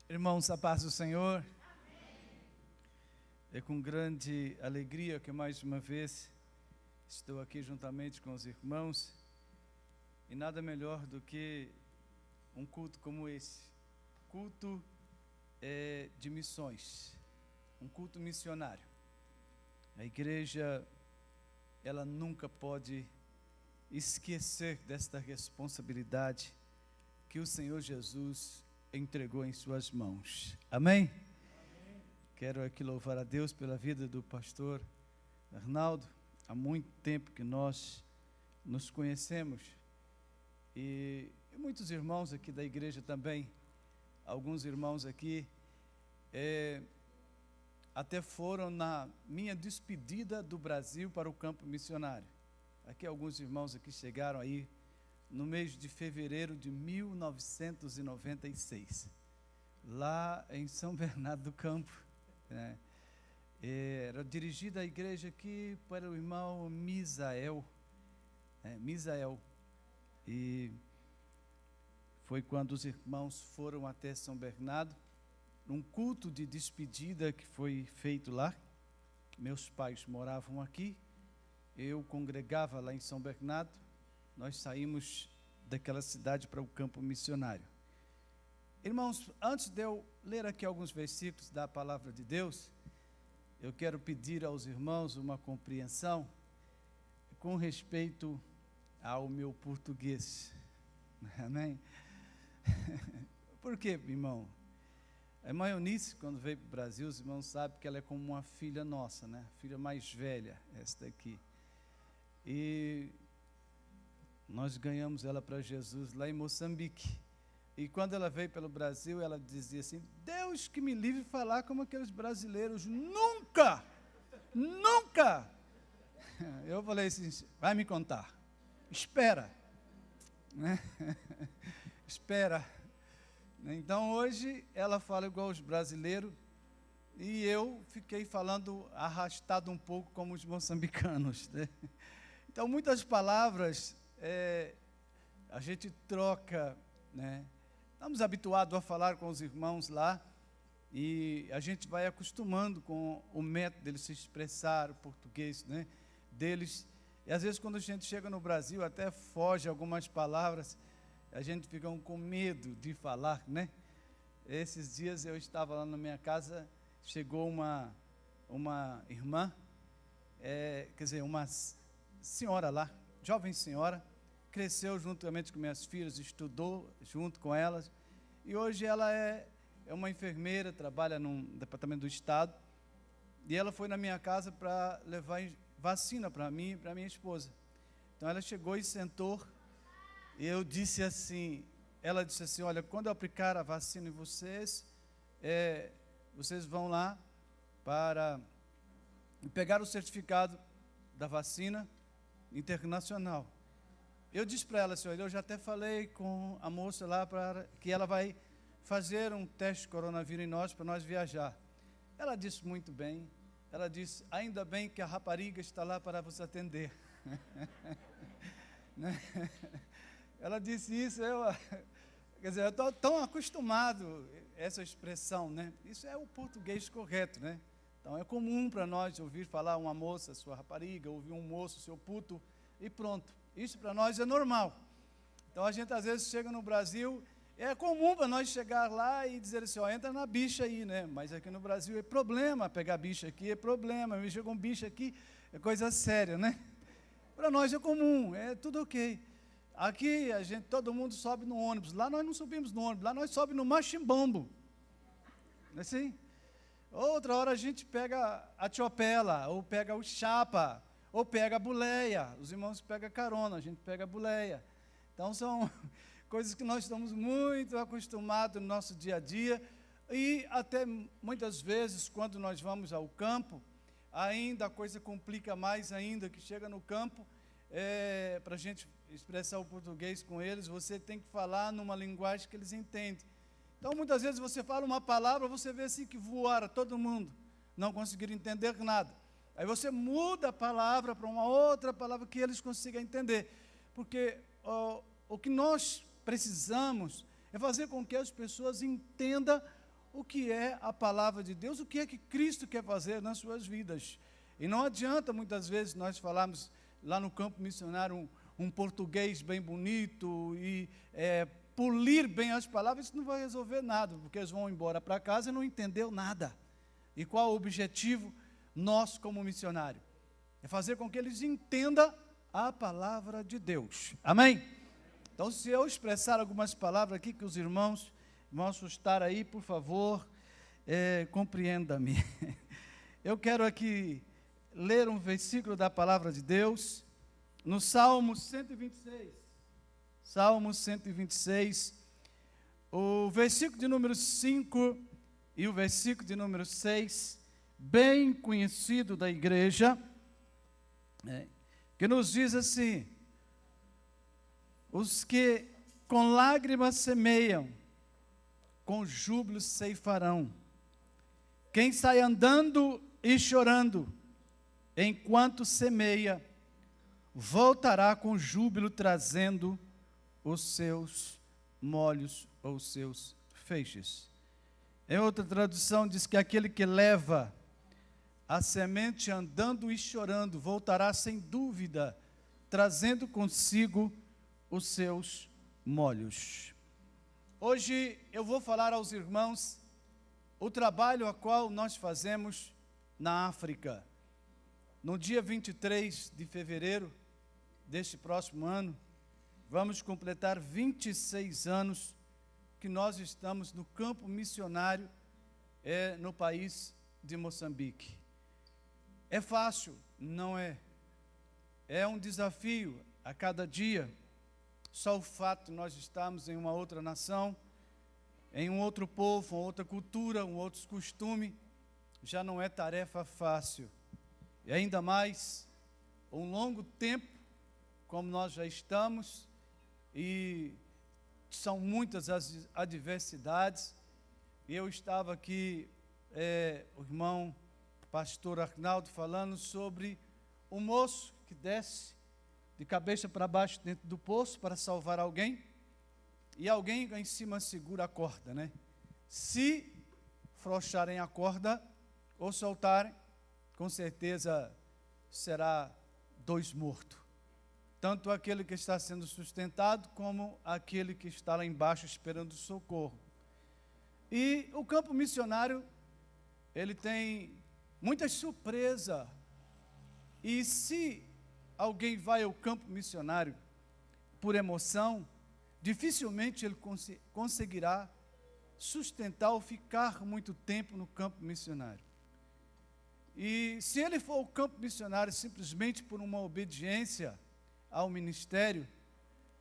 Irmãos, a paz do Senhor. É com grande alegria que mais uma vez estou aqui juntamente com os irmãos, e nada melhor do que um culto como esse, culto de missões, um culto missionário. A igreja, ela nunca pode esquecer desta responsabilidade que o Senhor Jesus entregou em suas mãos. Amém? Quero aqui louvar a Deus pela vida do pastor Arnaldo. Há muito tempo que nós nos conhecemos e muitos irmãos aqui da igreja também, alguns irmãos aqui até foram na minha despedida do Brasil para o campo missionário. Aqui alguns irmãos aqui chegaram aí no mês de fevereiro de 1996, lá em São Bernardo do Campo, né? Era dirigida a igreja aqui para o irmão Misael, e foi quando os irmãos foram até São Bernardo, num culto de despedida que foi feito lá. Meus pais moravam aqui, eu congregava lá em São Bernardo. Nós saímos daquela cidade para o campo missionário. Irmãos, antes de eu ler aqui alguns versículos da palavra de Deus, eu quero pedir aos irmãos uma compreensão com respeito ao meu português. Amém? Por quê, irmão? A irmã Eunice, quando veio para o Brasil, os irmãos sabem que ela é como uma filha nossa, né? Filha mais velha, esta daqui. E nós ganhamos ela para Jesus lá em Moçambique. E quando ela veio pelo Brasil, ela dizia assim: Deus que me livre de falar como aqueles brasileiros, nunca, nunca. Eu falei assim: vai me contar, espera, né? Espera. Então hoje ela fala igual os brasileiros, e eu fiquei falando arrastado um pouco como os moçambicanos, né? Então muitas palavras a gente troca, né? Estamos habituados a falar com os irmãos lá, e a gente vai acostumando com o método deles se expressar, o português, né, deles. E às vezes quando a gente chega no Brasil, até foge algumas palavras, a gente fica com medo de falar, né? Esses dias eu estava lá na minha casa, chegou uma irmã, quer dizer, uma senhora lá, jovem senhora, cresceu juntamente com minhas filhas, estudou junto com elas, e hoje ela é uma enfermeira, trabalha num departamento do Estado, e ela foi na minha casa para levar vacina para mim e para minha esposa. Então ela chegou e sentou, e eu disse assim, ela disse assim: olha, quando eu aplicar a vacina em vocês, vocês vão lá para pegar o certificado da vacina internacional. Eu disse para ela assim: olha, eu já até falei com a moça lá para que ela vai fazer um teste de coronavírus em nós, para nós viajar. Ela disse: muito bem. Ela disse: ainda bem que a rapariga está lá para vos atender. Né? Ela disse isso, quer dizer, eu estou tão acostumado a essa expressão, né? Isso é o português correto, né? Então é comum para nós ouvir falar uma moça, sua rapariga, ouvir um moço, seu puto, e pronto. Isso para nós é normal. Então a gente às vezes chega no Brasil, é comum para nós chegar lá e dizer assim: ó, entra na bicha aí, né? Mas aqui no Brasil é problema pegar bicha aqui, é problema, mexer com bicha aqui é coisa séria, né? Para nós é comum, é tudo ok. Aqui todo mundo sobe no ônibus, lá nós não subimos no ônibus, lá nós sobe no machimbombo. Não é assim? Outra hora a gente pega a tiopela, ou pega o chapa, ou pega a boleia. Os irmãos pegam carona, a gente pega a boleia. Então são coisas que nós estamos muito acostumados no nosso dia a dia, e até muitas vezes quando nós vamos ao campo, ainda a coisa complica mais ainda, que chega no campo, para a gente expressar o português com eles, você tem que falar numa linguagem que eles entendem. Então muitas vezes você fala uma palavra, você vê assim que voara todo mundo, não conseguir entender nada. Aí você muda a palavra para uma outra palavra que eles consigam entender. Porque o que nós precisamos é fazer com que as pessoas entendam o que é a palavra de Deus, o que é que Cristo quer fazer nas suas vidas. E não adianta muitas vezes nós falarmos lá no campo missionário um português bem bonito e polir bem as palavras, isso não vai resolver nada, porque eles vão embora para casa e não entendeu nada. E qual o objetivo nosso como missionário? É fazer com que eles entendam a palavra de Deus. Amém? Então, se eu expressar algumas palavras aqui que os irmãos vão assustar aí, por favor, compreenda-me. Eu quero aqui ler um versículo da palavra de Deus, no Salmo 126. Salmo 126, o versículo de número 5 e o versículo de número 6, bem conhecido da igreja, que nos diz assim: os que com lágrimas semeiam, com júbilo ceifarão. Quem sai andando e chorando, enquanto semeia, voltará com júbilo, trazendo os seus molhos ou os seus feixes. Em outra tradução diz que aquele que leva a semente andando e chorando, voltará sem dúvida, trazendo consigo os seus molhos. Hoje eu vou falar aos irmãos o trabalho a qual nós fazemos na África. No dia 23 de fevereiro deste próximo ano, vamos completar 26 anos que nós estamos no campo missionário no país de Moçambique. É fácil? Não é. É um desafio a cada dia. Só o fato de nós estarmos em uma outra nação, em um outro povo, uma outra cultura, um outro costume, já não é tarefa fácil. E ainda mais, um longo tempo, como nós já estamos, e são muitas as adversidades. E eu estava aqui, o irmão pastor Arnaldo falando sobre o moço que desce de cabeça para baixo dentro do poço para salvar alguém, e alguém lá em cima segura a corda, né? Se afrouxarem a corda ou soltarem, com certeza será 2 mortos. Tanto aquele que está sendo sustentado, como aquele que está lá embaixo esperando socorro. E o campo missionário, ele tem muita surpresa. E se alguém vai ao campo missionário por emoção, dificilmente ele conseguirá sustentar ou ficar muito tempo no campo missionário. E se ele for ao campo missionário simplesmente por uma obediência ao ministério,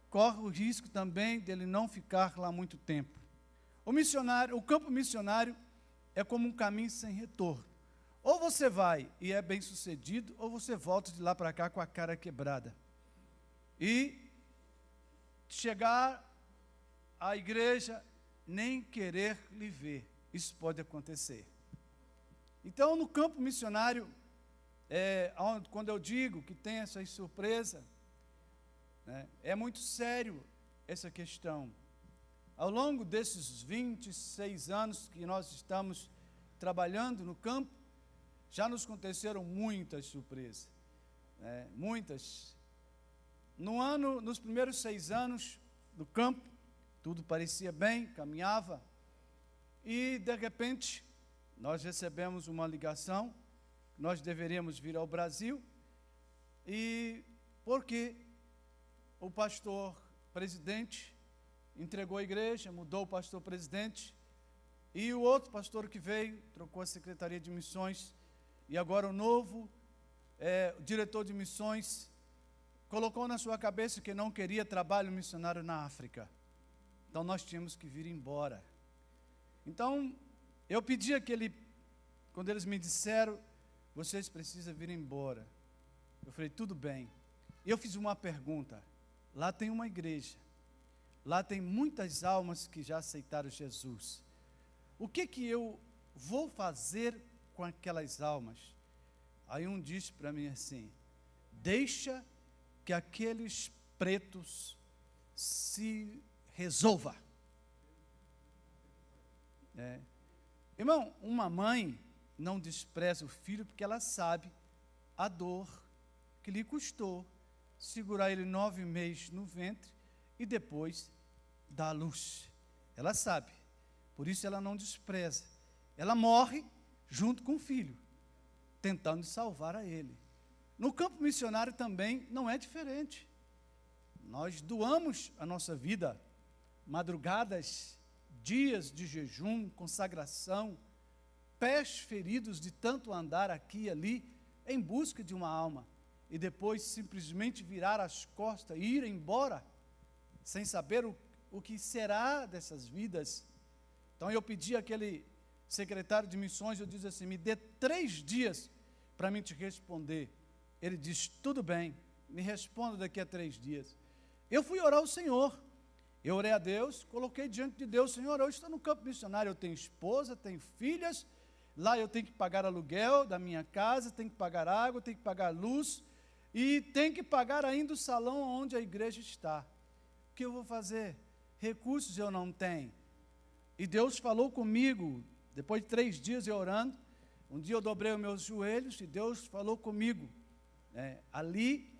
corre o risco também dele não ficar lá muito tempo. O campo missionário é como um caminho sem retorno. Ou você vai e é bem sucedido, ou você volta de lá para cá com a cara quebrada. E chegar à igreja, nem querer lhe ver. Isso pode acontecer. Então, no campo missionário, quando eu digo que tem essa surpresa, né, é muito sério essa questão. Ao longo desses 26 anos que nós estamos trabalhando no campo, já nos aconteceram muitas surpresas, né, muitas. Nos primeiros 6 anos do campo, tudo parecia bem, caminhava, e de repente nós recebemos uma ligação, nós deveríamos vir ao Brasil, e porque o pastor presidente entregou a igreja, mudou o pastor presidente, e o outro pastor que veio, trocou a Secretaria de Missões, e agora o novo diretor de missões colocou na sua cabeça que não queria trabalho missionário na África. Então nós tínhamos que vir embora. Então eu pedi quando eles me disseram, vocês precisam vir embora. Eu falei, tudo bem. E eu fiz uma pergunta. Lá tem uma igreja. Lá tem muitas almas que já aceitaram Jesus. O que eu vou fazer com aquelas almas? Aí um disse para mim assim, deixa que aqueles pretos se resolva. Irmão, uma mãe não despreza o filho porque ela sabe a dor que lhe custou segurar ele 9 meses no ventre e depois dar à luz. Ela sabe, por isso ela não despreza. Ela morre junto com o filho, tentando salvar a ele. No campo missionário também não é diferente. Nós doamos a nossa vida, madrugadas, dias de jejum, consagração, pés feridos de tanto andar aqui e ali, em busca de uma alma, e depois simplesmente virar as costas e ir embora, sem saber o que será dessas vidas. Então eu pedi àquele secretário de missões, eu disse assim, me dê 3 dias para mim te responder. Ele disse, tudo bem, me responda daqui a 3 dias. Eu fui orar ao Senhor, eu orei a Deus, coloquei diante de Deus, Senhor, eu estou no campo missionário, eu tenho esposa, tenho filhas, lá eu tenho que pagar aluguel da minha casa, tenho que pagar água, tenho que pagar luz, e tenho que pagar ainda o salão onde a igreja está. O que eu vou fazer? Recursos eu não tenho. E Deus falou comigo, depois de 3 dias eu orando, um dia eu dobrei os meus joelhos, e Deus falou comigo, ali,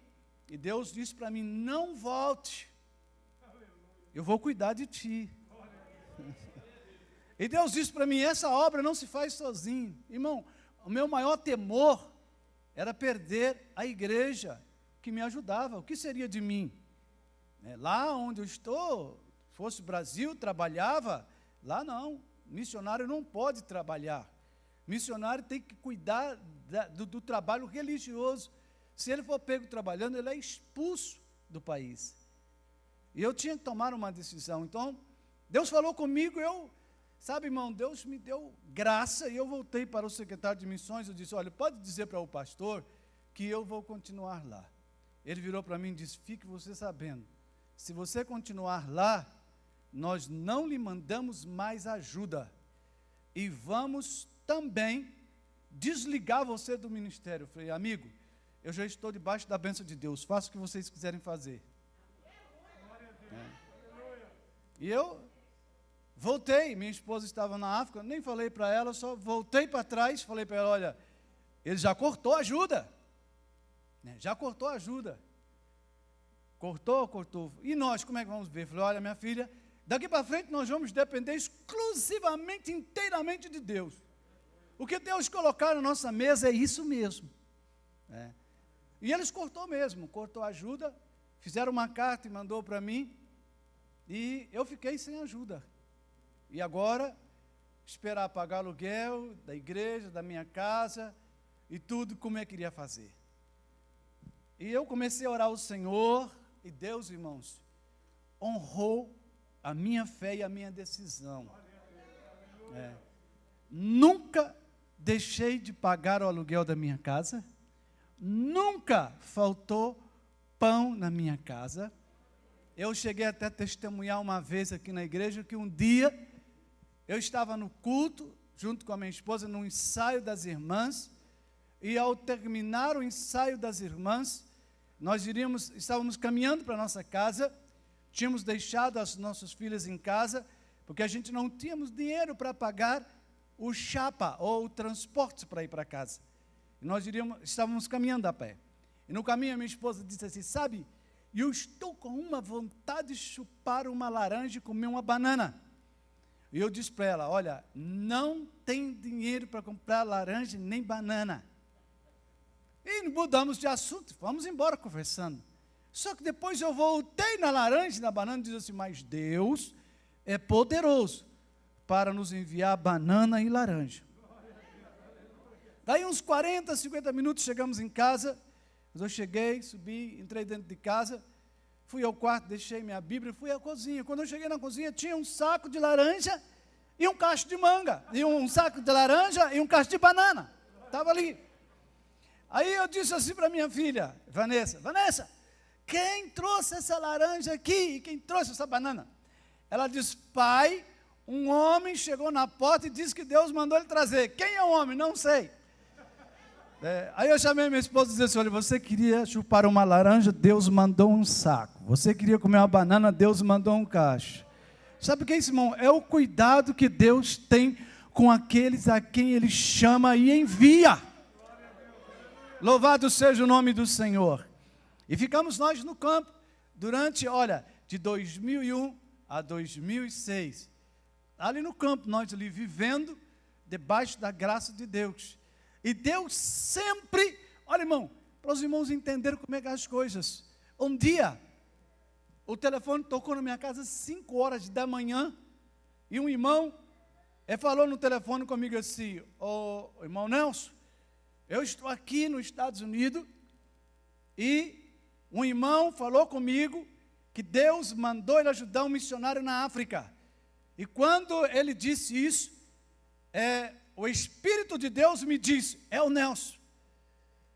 e Deus disse para mim, não volte, eu vou cuidar de ti. E Deus disse para mim, essa obra não se faz sozinho. Irmão, o meu maior temor era perder a igreja que me ajudava. O que seria de mim? Lá onde eu estou, fosse Brasil, trabalhava, lá não. Missionário não pode trabalhar. Missionário tem que cuidar do trabalho religioso. Se ele for pego trabalhando, ele é expulso do país. E eu tinha que tomar uma decisão. Então, Deus falou comigo, sabe, irmão, Deus me deu graça, e eu voltei para o secretário de missões, eu disse, olha, pode dizer para o pastor que eu vou continuar lá. Ele virou para mim e disse, fique você sabendo, se você continuar lá, nós não lhe mandamos mais ajuda, e vamos também desligar você do ministério. Eu falei, amigo, eu já estou debaixo da bênção de Deus, faça o que vocês quiserem fazer. E eu voltei, minha esposa estava na África, nem falei para ela, só voltei para trás, falei para ela, olha, ele já cortou a ajuda, já cortou a ajuda, cortou, e nós, como é que vamos ver? Falei, olha, minha filha, daqui para frente nós vamos depender exclusivamente, inteiramente de Deus, o que Deus colocar na nossa mesa é isso mesmo, e eles cortou a ajuda, fizeram uma carta e mandou para mim, e eu fiquei sem ajuda. E agora, esperar pagar aluguel da igreja, da minha casa, e tudo como eu queria fazer. E eu comecei a orar ao Senhor, e Deus, irmãos, honrou a minha fé e a minha decisão. Nunca deixei de pagar o aluguel da minha casa, nunca faltou pão na minha casa. Eu cheguei até a testemunhar uma vez aqui na igreja, que um dia eu estava no culto, junto com a minha esposa, no ensaio das irmãs, e ao terminar o ensaio das irmãs, estávamos caminhando para a nossa casa, tínhamos deixado as nossas filhas em casa, porque a gente não tínhamos dinheiro para pagar o chapa, ou o transporte para ir para casa. E estávamos caminhando a pé. E no caminho a minha esposa disse assim, sabe, eu estou com uma vontade de chupar uma laranja e comer uma banana. E eu disse para ela, olha, não tem dinheiro para comprar laranja nem banana. E mudamos de assunto, vamos embora conversando. Só que depois eu voltei na laranja e na banana e disse assim, mas Deus é poderoso para nos enviar banana e laranja. Daí uns 40, 50 minutos chegamos em casa. Eu cheguei, subi, entrei dentro de casa, fui ao quarto, deixei minha Bíblia, fui à cozinha. Quando eu cheguei na cozinha, tinha um saco de laranja e um cacho de manga, e um saco de laranja e um cacho de banana. Estava ali. Aí eu disse assim para minha filha, Vanessa, quem trouxe essa laranja aqui e quem trouxe essa banana? Ela disse, pai, um homem chegou na porta e disse que Deus mandou ele trazer. Quem é o homem? Não sei. Aí eu chamei minha esposa e disse assim, olha, você queria chupar uma laranja, Deus mandou um saco. Você queria comer uma banana, Deus mandou um cacho. Sabe o que é isso, irmão? É o cuidado que Deus tem com aqueles a quem Ele chama e envia. Louvado seja o nome do Senhor. E ficamos nós no campo durante, de 2001 a 2006. Ali no campo, nós ali vivendo debaixo da graça de Deus. E Deus sempre, irmão, para os irmãos entenderem como é que é as coisas. Um dia, o telefone tocou na minha casa às 5 horas da manhã, e um irmão falou no telefone comigo assim: ô irmão Nelson, eu estou aqui nos Estados Unidos, e um irmão falou comigo que Deus mandou ele ajudar um missionário na África. E quando ele disse isso, o Espírito de Deus me disse: é o Nelson.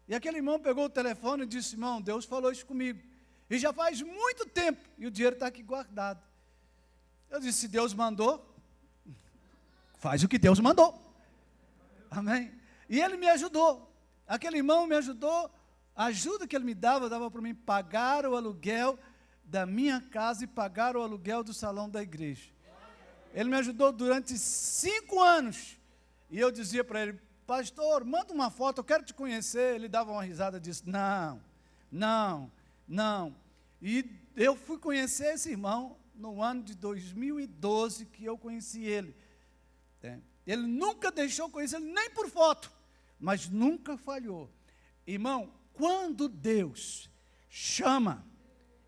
E aquele irmão pegou o telefone e disse: irmão, Deus falou isso comigo. E já faz muito tempo, e o dinheiro está aqui guardado. Eu disse: se Deus mandou, faz o que Deus mandou. Amém? E ele me ajudou. Aquele irmão me ajudou. A ajuda que ele me dava para mim pagar o aluguel da minha casa e pagar o aluguel do salão da igreja. Ele me ajudou durante 5 anos. E eu dizia para ele: pastor, manda uma foto, eu quero te conhecer. Ele dava uma risada e disse: não. E eu fui conhecer esse irmão no ano de 2012, que eu conheci ele. Ele nunca deixou conhecer, nem por foto, mas nunca falhou. Irmão, quando Deus chama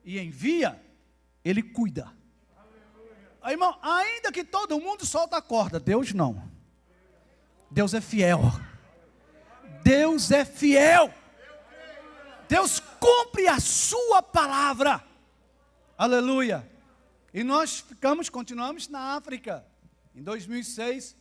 e envia, Ele cuida. Irmão, ainda que todo mundo solta a corda, Deus não. Deus é fiel. Deus é fiel. Deus cumpre a sua palavra. Aleluia. E nós continuamos na África. Em 2006,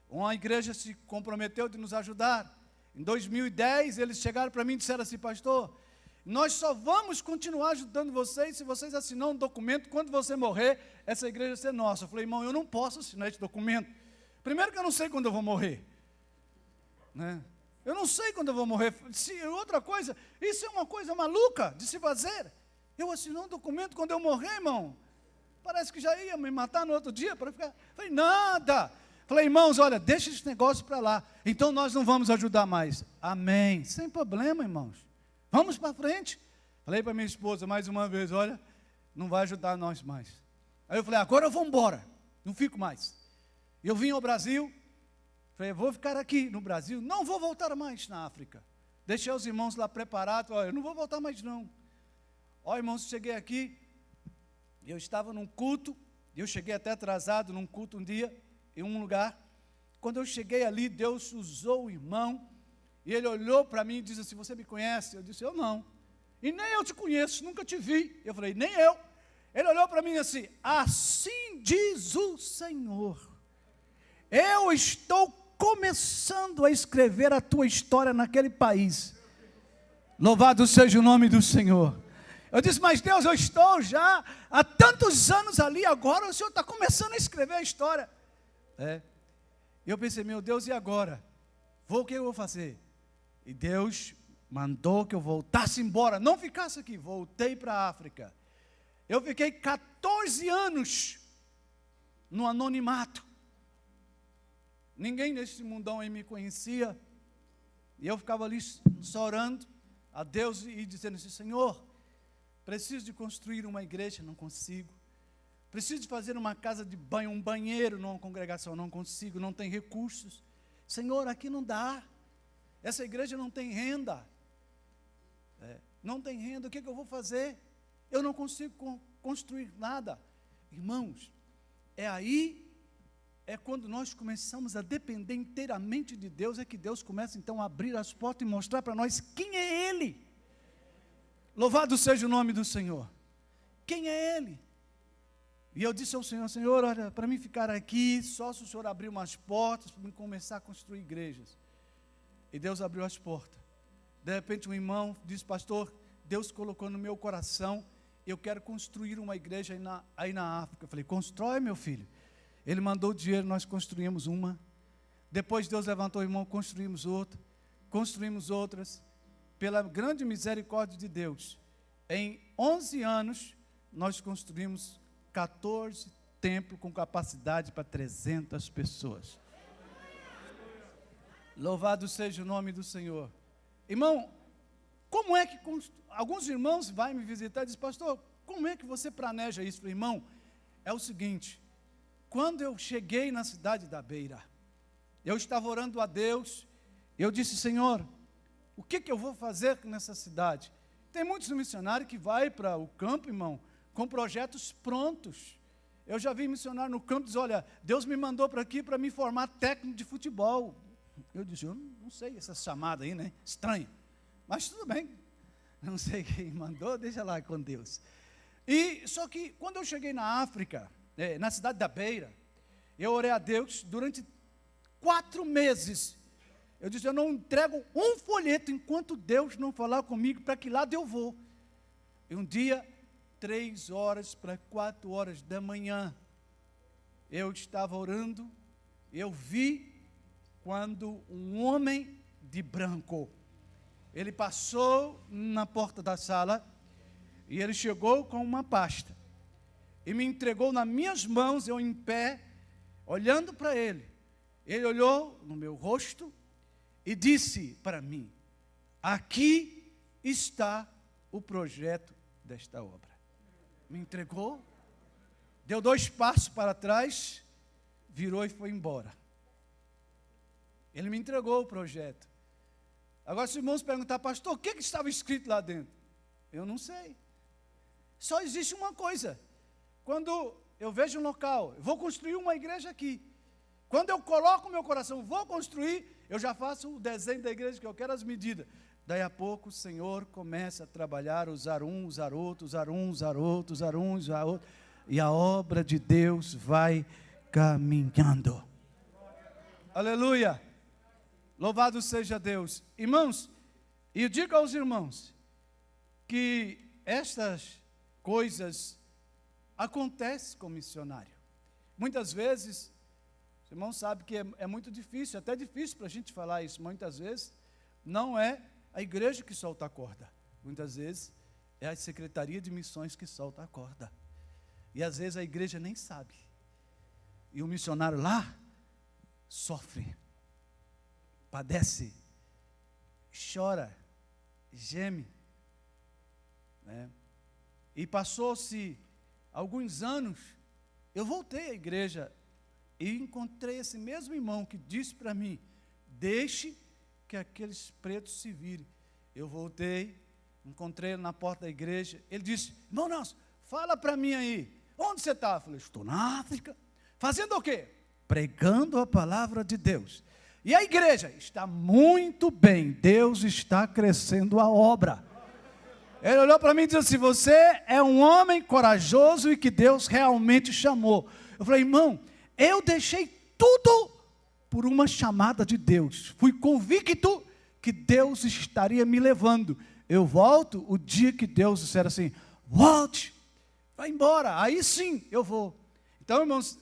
uma igreja se comprometeu de nos ajudar. Em 2010, eles chegaram para mim e disseram assim: pastor, nós só vamos continuar ajudando vocês se vocês assinarem um documento. Quando você morrer, essa igreja vai ser nossa. Eu falei: irmão, eu não posso assinar esse documento. Primeiro que eu não sei quando eu vou morrer, né? Eu não sei quando eu vou morrer. Outra coisa, isso é uma coisa maluca de se fazer. Eu assinei um documento quando eu morrer, irmão. Parece que já ia me matar no outro dia para ficar. Falei: nada. Falei: irmãos, olha, deixa esse negócio para lá. Então nós não vamos ajudar mais. Amém. Sem problema, irmãos. Vamos para frente. Falei para minha esposa mais uma vez: olha, não vai ajudar nós mais. Aí eu falei: agora eu vou embora. Não fico mais. Eu vim ao Brasil. Falei: vou ficar aqui no Brasil. Não vou voltar mais na África. Deixei os irmãos lá preparados. Olha, eu não vou voltar mais não. Olha, irmãos, cheguei aqui. Eu estava num culto. Eu cheguei até atrasado num culto um dia, em um lugar. Quando eu cheguei ali, Deus usou o irmão, e ele olhou para mim e disse assim: você me conhece? Eu disse: eu não. E nem eu te conheço, nunca te vi. Eu falei: nem eu. Ele olhou para mim assim: assim diz o Senhor, eu estou começando a escrever a tua história naquele país. Louvado seja o nome do Senhor. Eu disse: mas Deus, eu estou já há tantos anos ali, agora o Senhor está começando a escrever a história. Eu pensei: meu Deus, e agora? O que eu vou fazer? E Deus mandou que eu voltasse embora, não ficasse aqui. Voltei para a África. Eu fiquei 14 anos no anonimato. Ninguém nesse mundão aí me conhecia. E eu ficava ali só orando a Deus e dizendo assim: Senhor, preciso de construir uma igreja, não consigo. Preciso de fazer uma casa de banho, um banheiro numa congregação, não consigo, não tem recursos. Senhor, aqui não dá. Essa igreja não tem renda. Não tem renda, o que eu vou fazer? Eu não consigo construir nada. Irmãos, quando nós começamos a depender inteiramente de Deus, que Deus começa então a abrir as portas e mostrar para nós quem é Ele. Louvado seja o nome do Senhor. Quem é Ele? E eu disse ao Senhor: Senhor, olha, para mim ficar aqui, só se o Senhor abrir umas portas para mim começar a construir igrejas. E Deus abriu as portas. De repente um irmão disse: pastor, Deus colocou no meu coração, eu quero construir uma igreja aí na África. Eu falei: constrói, meu filho. Ele mandou o dinheiro, nós construímos uma. Depois Deus levantou o irmão, construímos outra. Construímos outras. Pela grande misericórdia de Deus, em 11 anos, nós construímos 14 templos com capacidade para 300 pessoas. Louvado seja o nome do Senhor. Irmão, como é que... Alguns irmãos vão me visitar e dizem, pastor, como é que você planeja isso? Falei, irmão, é o seguinte, quando eu cheguei na cidade da Beira, eu estava orando a Deus, eu disse, Senhor, o que eu vou fazer nessa cidade? Tem muitos missionários que vão para o campo, irmão, com projetos prontos. Eu já vi missionário no campo dizer, olha, Deus me mandou para aqui para me formar técnico de futebol. Eu disse, eu não sei essa chamada aí, né? Estranho. Mas tudo bem. Não sei quem mandou, deixa lá com Deus. E só que quando eu cheguei na África, na cidade da Beira, eu orei a Deus durante 4 meses. Eu disse, eu não entrego um folheto enquanto Deus não falar comigo para que lado eu vou. E um dia, 3 horas para 4 horas da manhã, eu estava orando, eu vi quando um homem de branco, ele passou na porta da sala, e ele chegou com uma pasta, e me entregou nas minhas mãos, eu em pé, olhando para ele. Ele olhou no meu rosto, e disse para mim, aqui está o projeto desta obra. Me entregou, deu 2 passos para trás, virou e foi embora. Ele me entregou o projeto. Agora, se os irmãos perguntar, pastor, o que estava escrito lá dentro? Eu não sei. Só existe uma coisa. Quando eu vejo um local, eu vou construir uma igreja aqui. Quando eu coloco o meu coração, vou construir, eu já faço o desenho da igreja que eu quero, as medidas. Daí a pouco o Senhor começa a trabalhar, usar um, usar outro, usar um, usar outro, usar um, usar outro. E a obra de Deus vai caminhando. Aleluia! Louvado seja Deus. Irmãos, e eu digo aos irmãos que estas coisas acontecem com o missionário. Muitas vezes, os irmãos sabem que é muito difícil, até difícil para a gente falar isso, muitas vezes, não é a igreja que solta a corda, muitas vezes é a Secretaria de Missões que solta a corda, e às vezes a igreja nem sabe, e o missionário lá sofre, padece, chora, geme, né? E passou-se alguns anos, eu voltei à igreja e encontrei esse mesmo irmão que disse para mim, deixe que aqueles pretos se virem. Eu voltei, encontrei ele na porta da igreja, ele disse, irmão Nelson, fala para mim aí, onde você está? Eu falei, estou na África. Fazendo o quê? Pregando a palavra de Deus. E a igreja está muito bem, Deus está crescendo a obra. Ele olhou para mim e disse assim, você é um homem corajoso e que Deus realmente chamou. Eu falei, irmão, eu deixei tudo por uma chamada de Deus. Fui convicto que Deus estaria me levando. Eu volto o dia que Deus disser assim, volte, vai embora, aí sim eu vou. Então, irmãos,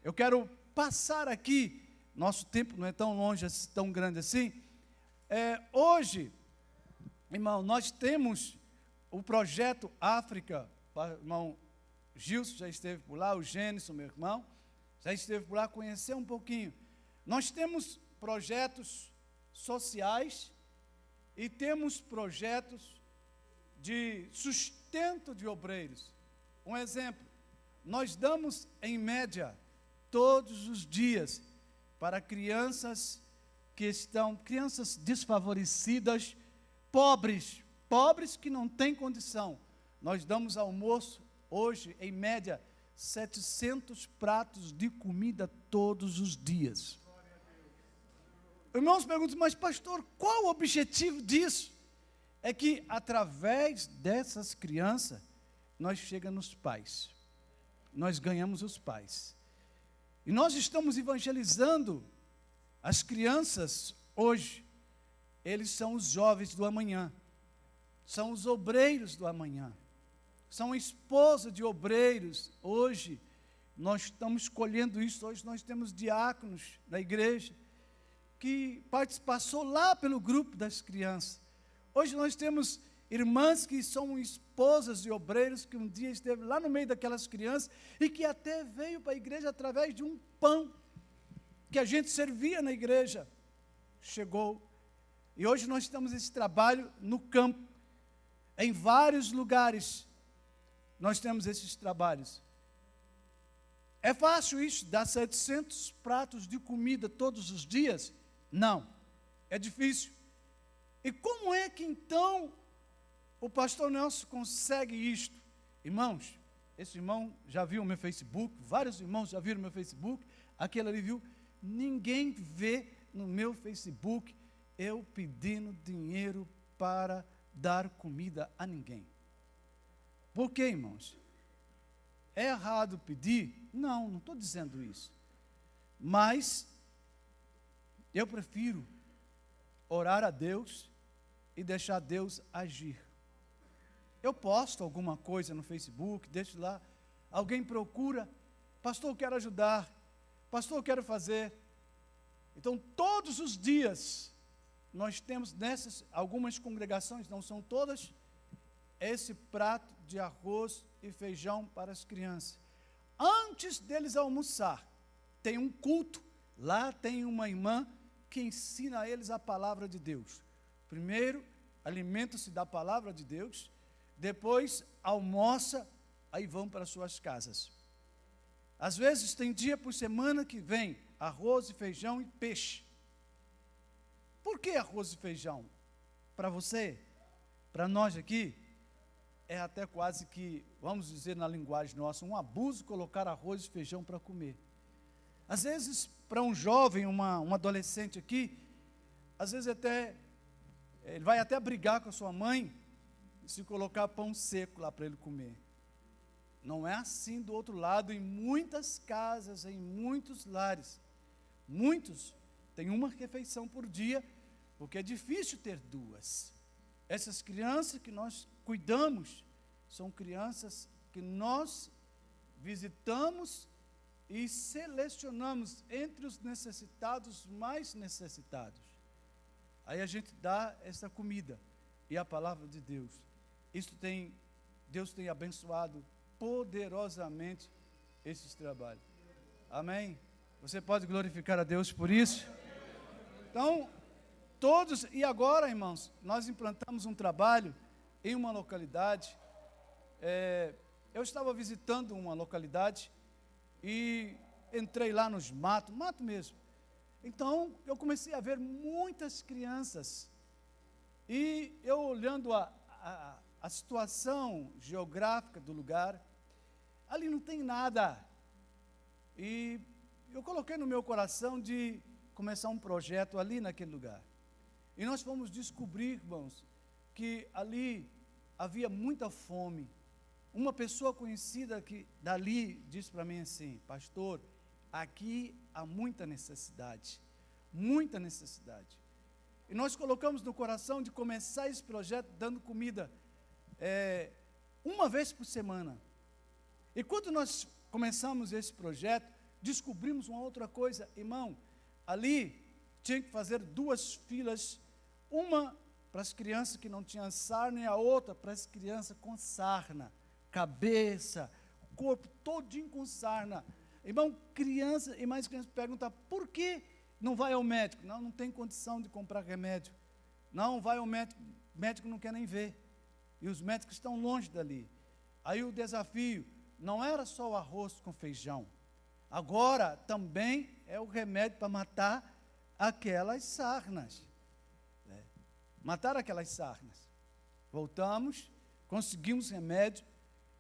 eu quero passar aqui, nosso tempo não é tão longe, tão grande assim. Hoje, irmão, nós temos o projeto África, o irmão Gilson já esteve por lá, o Gênesis, meu irmão, já esteve por lá, conhecer um pouquinho. Nós temos projetos sociais e temos projetos de sustento de obreiros. Um exemplo, nós damos em média todos os dias para crianças crianças desfavorecidas, pobres que não têm condição. Nós damos almoço hoje, em média, 700 pratos de comida todos os dias. Irmãos perguntam, mas pastor, qual o objetivo disso? É que através dessas crianças, nós chegamos nos pais, nós ganhamos os pais. E nós estamos evangelizando as crianças hoje. Eles são os jovens do amanhã, são os obreiros do amanhã, são esposa de obreiros. Hoje, nós estamos escolhendo isso, hoje nós temos diáconos da igreja, que passou lá pelo grupo das crianças. Hoje nós temos irmãs que são esposas de obreiros, que um dia esteve lá no meio daquelas crianças, e que até veio para a igreja através de um pão, que a gente servia na igreja. chegou. E hoje nós estamos nesse trabalho no campo. Em vários lugares nós temos esses trabalhos. É fácil isso, dar 700 pratos de comida todos os dias? Não, é difícil. E como é que então o pastor Nelson consegue isto? Irmãos, esse irmão já viu o meu Facebook, vários irmãos já viram o meu Facebook, aquele ali viu, ninguém vê no meu Facebook eu pedindo dinheiro para dar comida a ninguém. Por quê, irmãos? É errado pedir? Não, não estou dizendo isso. Mas eu prefiro orar a Deus e deixar Deus agir. Eu posto alguma coisa no Facebook, deixo lá, alguém procura, pastor, eu quero ajudar, pastor, eu quero fazer. Então, todos os dias, nós temos nessas, algumas congregações, não são todas, esse prato de arroz e feijão para as crianças. Antes deles almoçar, tem um culto, lá tem uma irmã que ensina a eles a palavra de Deus. Primeiro, alimenta-se da palavra de Deus, depois almoça, aí vão para suas casas. Às vezes tem dia por semana que vem arroz e feijão e peixe. Por que arroz e feijão? Para você, para nós aqui, é até quase que, vamos dizer na linguagem nossa, um abuso colocar arroz e feijão para comer. Às vezes, para um jovem, um adolescente aqui, às vezes até, ele vai até brigar com a sua mãe, se colocar pão seco lá para ele comer. Não é assim do outro lado, em muitas casas, em muitos lares. Muitos têm uma refeição por dia, porque é difícil ter duas. Essas crianças que nós cuidamos, são crianças que nós visitamos e selecionamos entre os necessitados mais necessitados. Aí a gente dá essa comida e a palavra de Deus. Deus tem abençoado poderosamente esses trabalhos. Amém? Você pode glorificar a Deus por isso? Então, e agora, irmãos, nós implantamos um trabalho em uma localidade. Eu estava visitando uma localidade e entrei lá nos mato mesmo. Então, eu comecei a ver muitas crianças. E eu olhando a situação geográfica do lugar, ali não tem nada. E eu coloquei no meu coração de começar um projeto ali naquele lugar. E nós fomos descobrir, irmãos, que ali havia muita fome. Uma pessoa conhecida que dali disse para mim assim: pastor, aqui há muita necessidade, muita necessidade. E nós colocamos no coração de começar esse projeto dando comida uma vez por semana. E quando nós começamos esse projeto, descobrimos uma outra coisa, irmão. Ali tinha que fazer 2 filas, uma para as crianças que não tinham sarna e a outra para as crianças com sarna, cabeça, corpo todinho com sarna. Irmão, criança e mais crianças perguntam: por que não vai ao médico? Não tem condição de comprar remédio. Não vai ao médico, o médico não quer nem ver. E os médicos estão longe dali. Aí o desafio não era só o arroz com feijão. Agora também é o remédio para matar aquelas sarnas. Matar aquelas sarnas. Voltamos, conseguimos remédio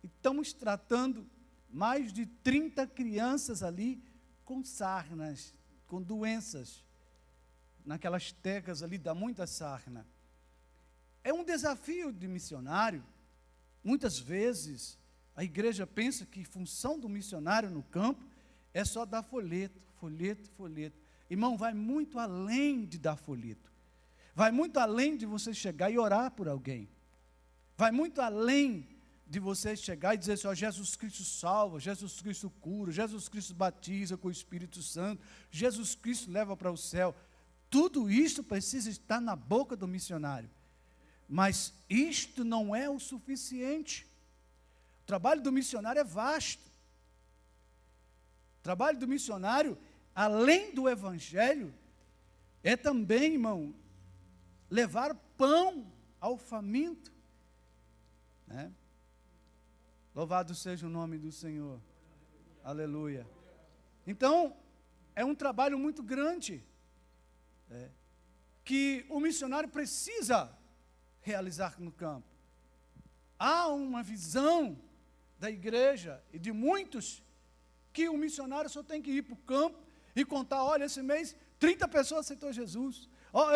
e estamos tratando mais de 30 crianças ali com sarnas, com doenças. Naquelas terras ali dá muita sarna. É um desafio de missionário. Muitas vezes a igreja pensa que a função do missionário no campo é só dar folheto, folheto, folheto. Irmão, vai muito além de dar folheto. Vai muito além de você chegar e orar por alguém. Vai muito além de você chegar e dizer assim: ó, Jesus Cristo salva, Jesus Cristo cura, Jesus Cristo batiza com o Espírito Santo, Jesus Cristo leva para o céu. Tudo isso precisa estar na boca do missionário. Mas isto não é o suficiente. O trabalho do missionário é vasto. O trabalho do missionário, além do evangelho, É também, irmão, levar pão ao faminto, né? Louvado seja o nome do Senhor. Aleluia. Então, é um trabalho muito grande, que o missionário precisa realizar no campo. Há uma visão da igreja e de muitos que o missionário só tem que ir para o campo e contar, olha, esse mês 30 pessoas aceitou Jesus,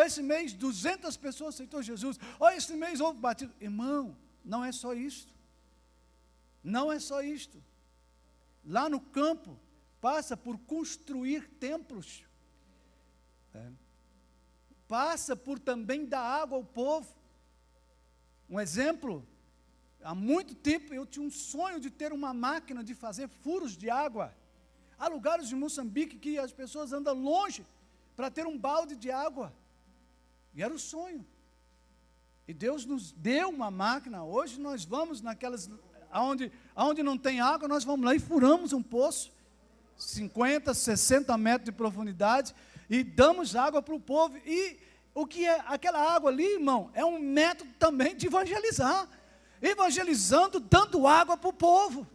esse mês 200 pessoas aceitou Jesus, esse mês houve batismo. Irmão, não é só isto. Não é só isto. Lá no campo, passa por construir templos. Passa por também dar água ao povo. Um exemplo, há muito tempo eu tinha um sonho de ter uma máquina de fazer furos de água. Há lugares de Moçambique que as pessoas andam longe para ter um balde de água. E era o sonho. E Deus nos deu uma máquina. Hoje nós vamos naquelas, aonde não tem água, nós vamos lá e furamos um poço, 50, 60 metros de profundidade, e damos água para o povo. E o que é aquela água ali, irmão, é um método também de evangelizar. Evangelizando, dando água para o povo.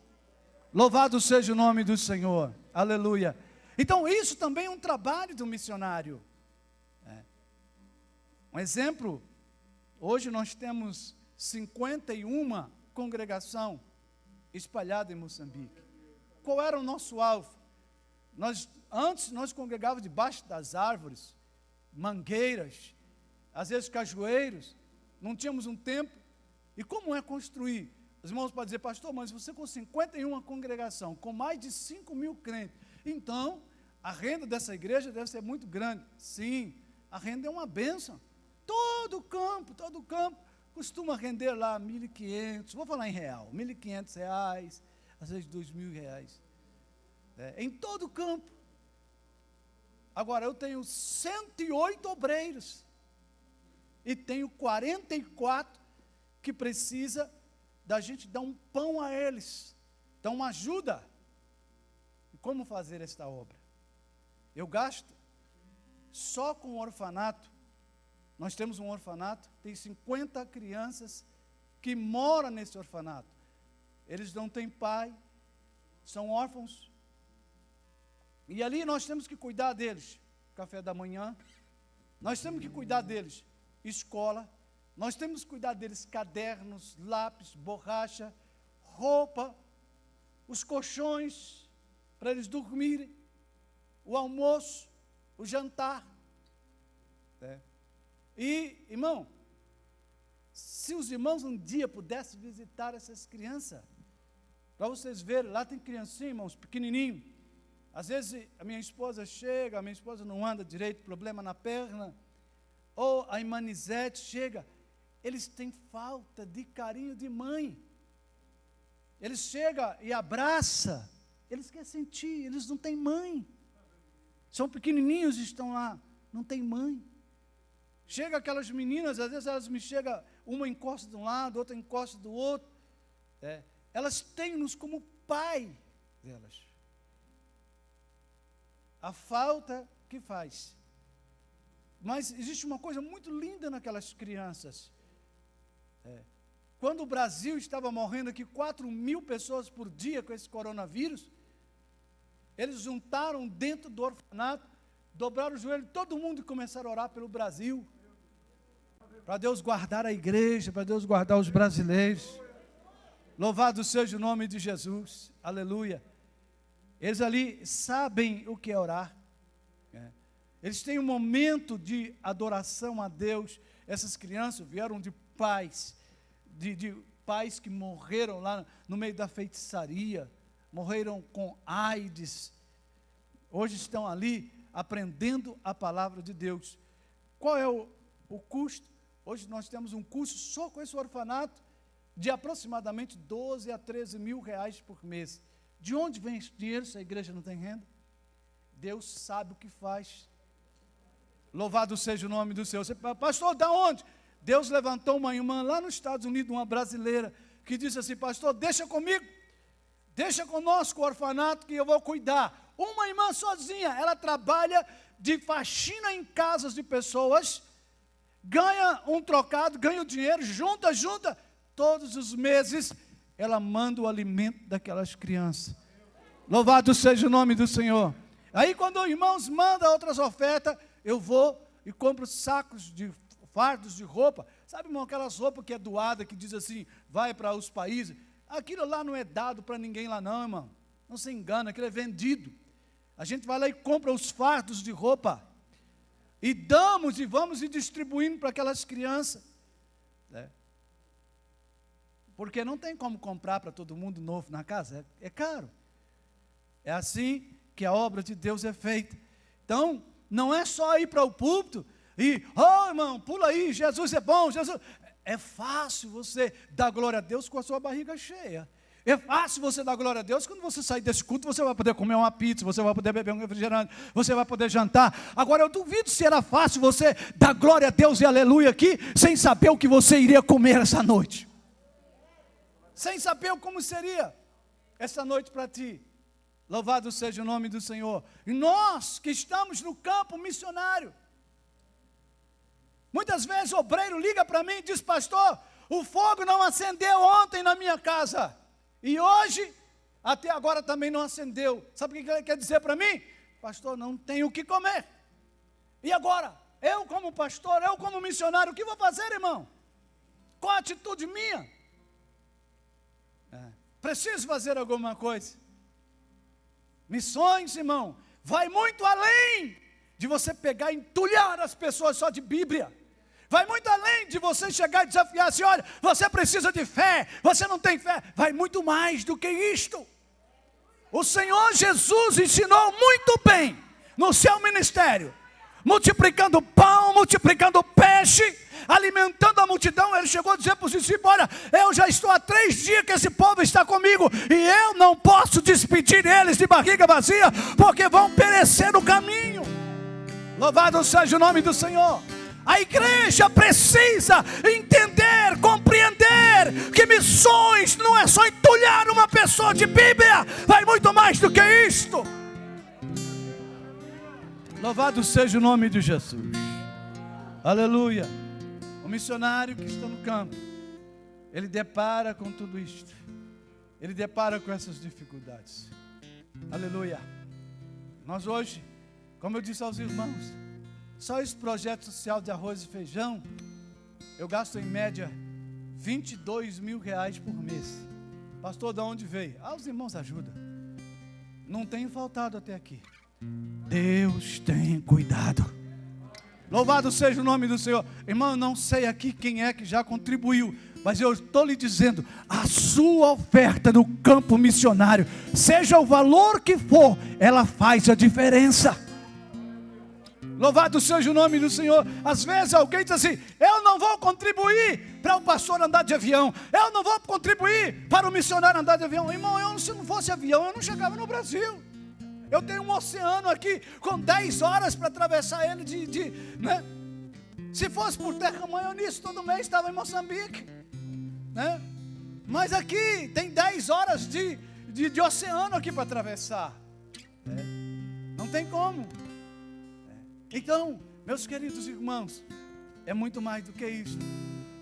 Louvado seja o nome do Senhor. Aleluia. Então, isso também é um trabalho do missionário. Um exemplo, hoje nós temos 51 congregação espalhada em Moçambique. Qual era o nosso alvo? Antes nós congregávamos debaixo das árvores, mangueiras, às vezes cajueiros, não tínhamos um templo. E como é construir? Os irmãos podem dizer, pastor, mas você com 51 congregação, com mais de 5.000 crentes, então a renda dessa igreja deve ser muito grande. Sim, a renda é uma bênção. Todo campo costuma render lá 1.500, vou falar em real, R$1.500, às vezes R$2.000. Em todo o campo. Agora, eu tenho 108 obreiros e tenho 44 que precisa da gente dar um pão a eles, dar uma ajuda. E como fazer esta obra? Eu gasto só com o orfanato. Nós temos um orfanato, tem 50 crianças que moram nesse orfanato. Eles não têm pai, são órfãos. E ali nós temos que cuidar deles, café da manhã. Nós temos que cuidar deles, escola. Nós temos que cuidar deles, cadernos, lápis, borracha, roupa, os colchões, para eles dormirem, o almoço, o jantar. E, irmão, se os irmãos um dia pudessem visitar essas crianças, para vocês verem, lá tem criancinha, irmãos, pequenininho. Às vezes a minha esposa chega, a minha esposa não anda direito, problema na perna, ou a irmã Nizete chega, eles têm falta de carinho de mãe. Eles chegam e abraçam, eles querem sentir, eles não têm mãe. São pequenininhos e estão lá, não tem mãe. Chega aquelas meninas, às vezes elas me chegam, uma encosta de um lado, outra encosta do outro. Elas têm-nos como pai delas. A falta que faz. Mas existe uma coisa muito linda naquelas crianças. Quando o Brasil estava morrendo aqui 4.000 pessoas por dia com esse coronavírus, eles juntaram dentro do orfanato, dobraram o joelho, todo mundo, e começaram a orar pelo Brasil. Para Deus guardar a igreja, para Deus guardar os brasileiros. Louvado seja o nome de Jesus. Aleluia. Eles ali sabem o que é orar. Eles têm um momento de adoração a Deus. Essas crianças vieram de pais, de pais que morreram lá no meio da feitiçaria, morreram com AIDS. Hoje estão ali aprendendo a palavra de Deus. Qual é o custo? Hoje nós temos um custo só com esse orfanato de aproximadamente 12 a 13 mil reais por mês. De onde vem esse dinheiro se a igreja não tem renda? Deus sabe o que faz. Louvado seja o nome do Senhor. Você, pastor, da onde? Deus levantou uma irmã lá nos Estados Unidos, uma brasileira, que disse assim, pastor, deixa comigo, deixa conosco o orfanato que eu vou cuidar. Uma irmã sozinha, ela trabalha de faxina em casas de pessoas, ganha um trocado, ganha o dinheiro, junta, todos os meses ela manda o alimento daquelas crianças. Louvado seja o nome do Senhor. Aí quando os irmãos mandam outras ofertas, eu vou e compro fardos de roupa. Sabe, irmão, aquelas roupas que é doada, que diz assim, vai para os países. Aquilo lá não é dado para ninguém lá não, irmão. Não se engana, aquilo é vendido. A gente vai lá e compra os fardos de roupa. E damos e vamos e distribuindo para aquelas crianças. Porque não tem como comprar para todo mundo novo na casa, é caro. É assim que a obra de Deus é feita. Então, não é só ir para o púlpito e, irmão, pula aí, Jesus é bom, Jesus... É fácil você dar glória a Deus com a sua barriga cheia. É fácil você dar glória a Deus quando você sair desse culto, você vai poder comer uma pizza, você vai poder beber um refrigerante, você vai poder jantar. Agora, eu duvido se era fácil você dar glória a Deus e aleluia aqui, sem saber o que você iria comer essa noite. Sem saber como seria essa noite para ti. Louvado seja o nome do Senhor. E nós que estamos no campo missionário, muitas vezes o obreiro liga para mim e diz, pastor, o fogo não acendeu ontem na minha casa. E hoje, até agora também não acendeu. Sabe o que ele quer dizer para mim? Pastor, não tenho o que comer. E agora? Eu como pastor, eu como missionário, o que vou fazer, irmão? Qual a atitude minha? Preciso fazer alguma coisa. Missões, irmão, vai muito além de você pegar e entulhar as pessoas só de Bíblia. Vai muito além de você chegar e desafiar assim, olha, você precisa de fé, você não tem fé. Vai muito mais do que isto. O Senhor Jesus ensinou muito bem no seu ministério, multiplicando pão, multiplicando peixe, alimentando a multidão. Ele chegou a dizer para os discípulos, olha, eu já estou há 3 dias que esse povo está comigo, e eu não posso despedir eles de barriga vazia, porque vão perecer no caminho. Louvado seja o nome do Senhor. A igreja precisa entender, compreender que missões não é só entulhar uma pessoa de Bíblia, vai muito mais do que isto. Louvado seja o nome de Jesus. Aleluia. O missionário que está no campo, ele depara com tudo isto. Ele depara com essas dificuldades. Aleluia. Nós hoje, como eu disse aos irmãos, só esse projeto social de arroz e feijão, eu gasto em média 22 mil reais por mês. Pastor, de onde veio? Os irmãos ajudam. Não tem faltado até aqui. Deus tem cuidado. Louvado seja o nome do Senhor. Irmão, eu não sei aqui quem é que já contribuiu, mas eu estou lhe dizendo, a sua oferta no campo missionário, seja o valor que for, ela faz a diferença. Louvado seja o nome do Senhor. Às vezes alguém diz assim, eu não vou contribuir para o pastor andar de avião, eu não vou contribuir para o missionário andar de avião. Irmão, se não fosse avião, eu não chegava no Brasil. Eu tenho um oceano aqui com 10 horas para atravessar ele né? Se fosse por terra nisso, todo mês estava em Moçambique, né? Mas aqui tem 10 horas de oceano aqui para atravessar, né? Não tem como. Então, meus queridos irmãos, é muito mais do que isso.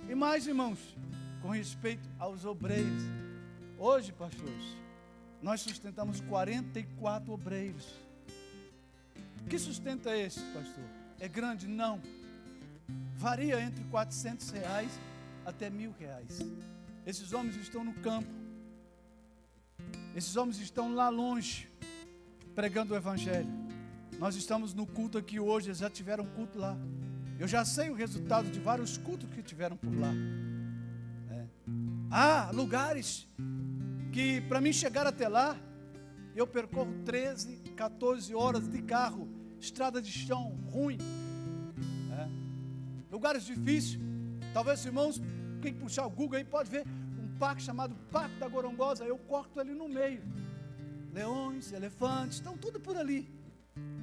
E mais, irmãos, com respeito aos obreiros. Hoje, pastores, nós sustentamos 44 obreiros. Que sustento é esse, pastor? É grande? Não. Varia entre R$400 até R$1.000. Esses homens estão no campo. Esses homens estão lá longe, pregando o Evangelho. Nós estamos no culto aqui hoje, eles já tiveram culto lá. Eu já sei o resultado de vários cultos que tiveram por lá. Há lugares que para mim chegar até lá, eu percorro 13, 14 horas de carro, estrada de chão ruim, lugares difíceis. Talvez os irmãos, quem puxar o Google aí pode ver um parque chamado Parque da Gorongosa. Eu corto ele no meio, leões, elefantes, estão tudo por ali,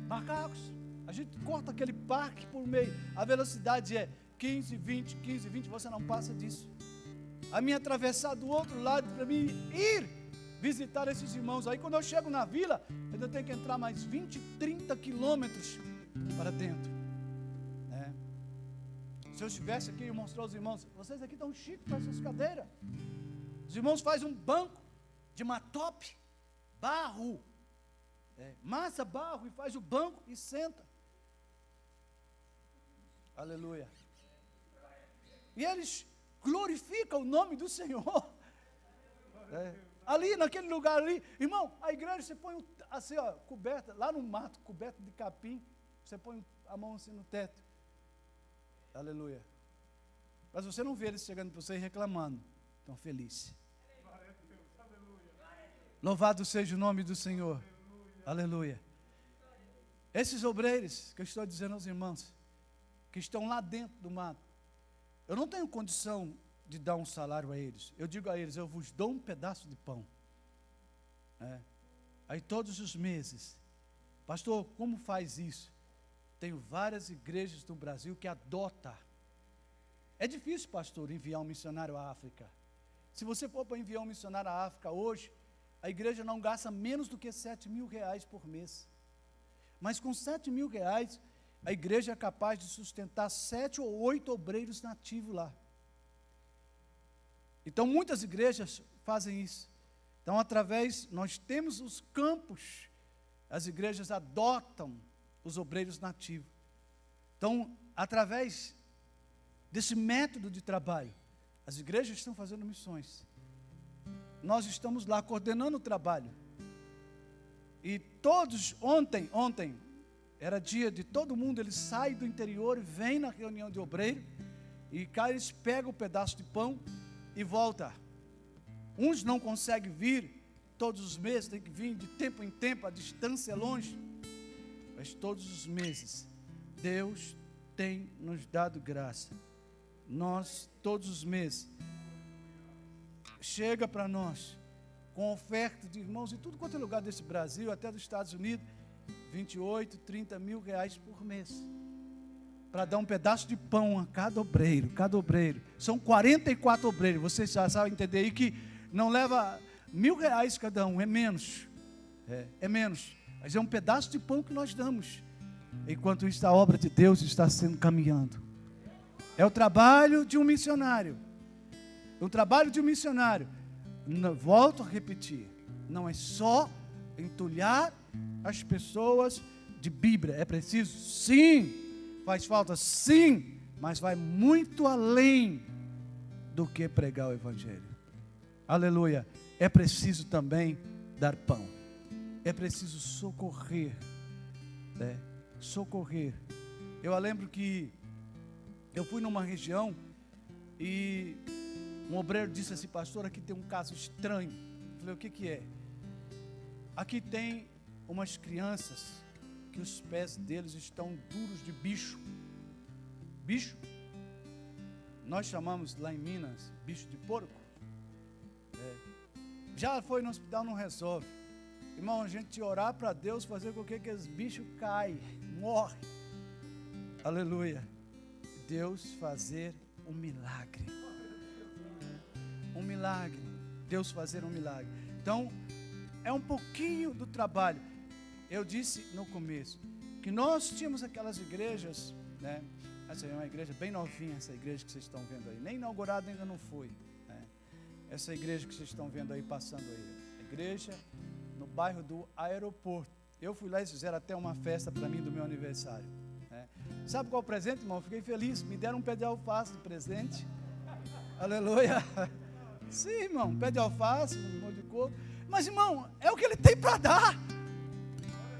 macacos. A gente corta aquele parque por meio, a velocidade é 15, 20, 15, 20, você não passa disso. A minha atravessar do outro lado para mim ir visitar esses irmãos. Aí quando eu chego na vila, eu tenho que entrar mais 20, 30 quilômetros para dentro. Se eu estivesse aqui e mostrar aos irmãos, vocês aqui estão chiques com essas cadeiras. Os irmãos fazem um banco de matope, barro, massa, barro, e faz o banco e senta. Aleluia. E eles glorificam o nome do Senhor. Ali, naquele lugar ali, irmão, a igreja, você põe assim, ó, coberta, lá no mato, coberta de capim, você põe a mão assim no teto. Aleluia. Mas você não vê eles chegando para você e reclamando. Estão felizes. Louvado seja o nome do Senhor. Aleluia. Esses obreiros que eu estou dizendo aos irmãos, que estão lá dentro do mato, eu não tenho condição de dar um salário a eles. Eu digo a eles, eu vos dou um pedaço de pão. Aí todos os meses, pastor, como faz isso? Tenho várias igrejas no Brasil que adotam. É difícil, pastor, enviar um missionário à África. Se você for para enviar um missionário à África hoje, a igreja não gasta menos do que R$7.000 por mês. Mas com R$7.000, a igreja é capaz de sustentar 7 ou 8 obreiros nativos lá. Então, muitas igrejas fazem isso. Então, nós temos os campos, as igrejas adotam os obreiros nativos. Então, através desse método de trabalho, as igrejas estão fazendo missões. Nós estamos lá coordenando o trabalho. E todos, ontem, era dia de todo mundo, eles saem do interior e vêm na reunião de obreiro, e cá eles pegam o pedaço de pão e voltam. Uns não conseguem vir todos os meses, tem que vir de tempo em tempo, a distância é longe. Mas todos os meses, Deus tem nos dado graça. Nós, todos os meses, chega para nós, com oferta de irmãos, em tudo quanto é lugar desse Brasil, até dos Estados Unidos, 28, 30 mil reais por mês, para dar um pedaço de pão a cada obreiro. São 44 obreiros, vocês já sabem entender aí que não leva R$1.000 cada um, é menos, é menos, mas é um pedaço de pão que nós damos, enquanto isso a obra de Deus está sendo caminhando. É o trabalho de um missionário, volto a repetir, não é só entulhar as pessoas de Bíblia, é preciso sim, faz falta sim, mas vai muito além do que pregar o Evangelho. Aleluia. É preciso também dar pão, é preciso socorrer, socorrer. Eu lembro que eu fui numa região e um obreiro disse assim, pastor, aqui tem um caso estranho. Eu falei, o que é? Aqui tem umas crianças que os pés deles estão duros de bicho. Bicho? Nós chamamos lá em Minas, bicho de porco. Já foi no hospital, não resolve. Irmão, a gente orar para Deus fazer com que aqueles bichos caem, morrem. Aleluia. Deus fazer um milagre. Um milagre. Deus fazer um milagre. Então, é um pouquinho do trabalho. Eu disse no começo que nós tínhamos aquelas igrejas, né? Essa é uma igreja bem novinha, essa igreja que vocês estão vendo aí. Nem inaugurada ainda não foi. Né? Essa igreja que vocês estão vendo aí, passando aí. A igreja no bairro do Aeroporto. Eu fui lá e eles fizeram até uma festa para mim do meu aniversário. Né? Sabe qual é o presente, irmão? Fiquei feliz. Me deram um pé de alface de presente. Aleluia. Sim, irmão, pé de alface, um monte de coco. Mas, irmão, é o que ele tem para dar.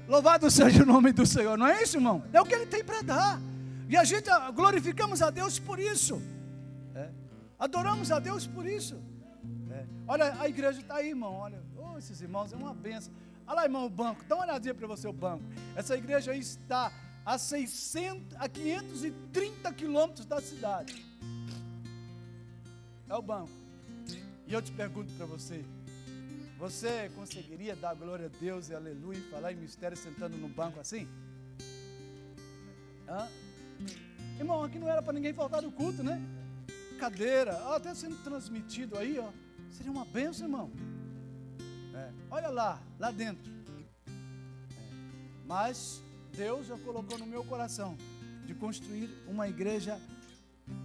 Louvado seja o nome do Senhor, não é isso, irmão? É o que ele tem para dar. E a gente glorificamos a Deus por isso. Adoramos a Deus por isso. Olha, a igreja está aí, irmão. Olha, esses irmãos, é uma bênção. Olha lá, irmão, o banco. Dá uma olhadinha para você o banco. Essa igreja aí está a 530 quilômetros da cidade. É o banco. E eu te pergunto para você, você conseguiria dar glória a Deus e aleluia e falar em mistério sentando num banco assim? Irmão, aqui não era para ninguém faltar do culto, né? Cadeira, até sendo transmitido aí, ó. Seria uma bênção, irmão. Olha lá dentro. Mas Deus já colocou no meu coração de construir uma igreja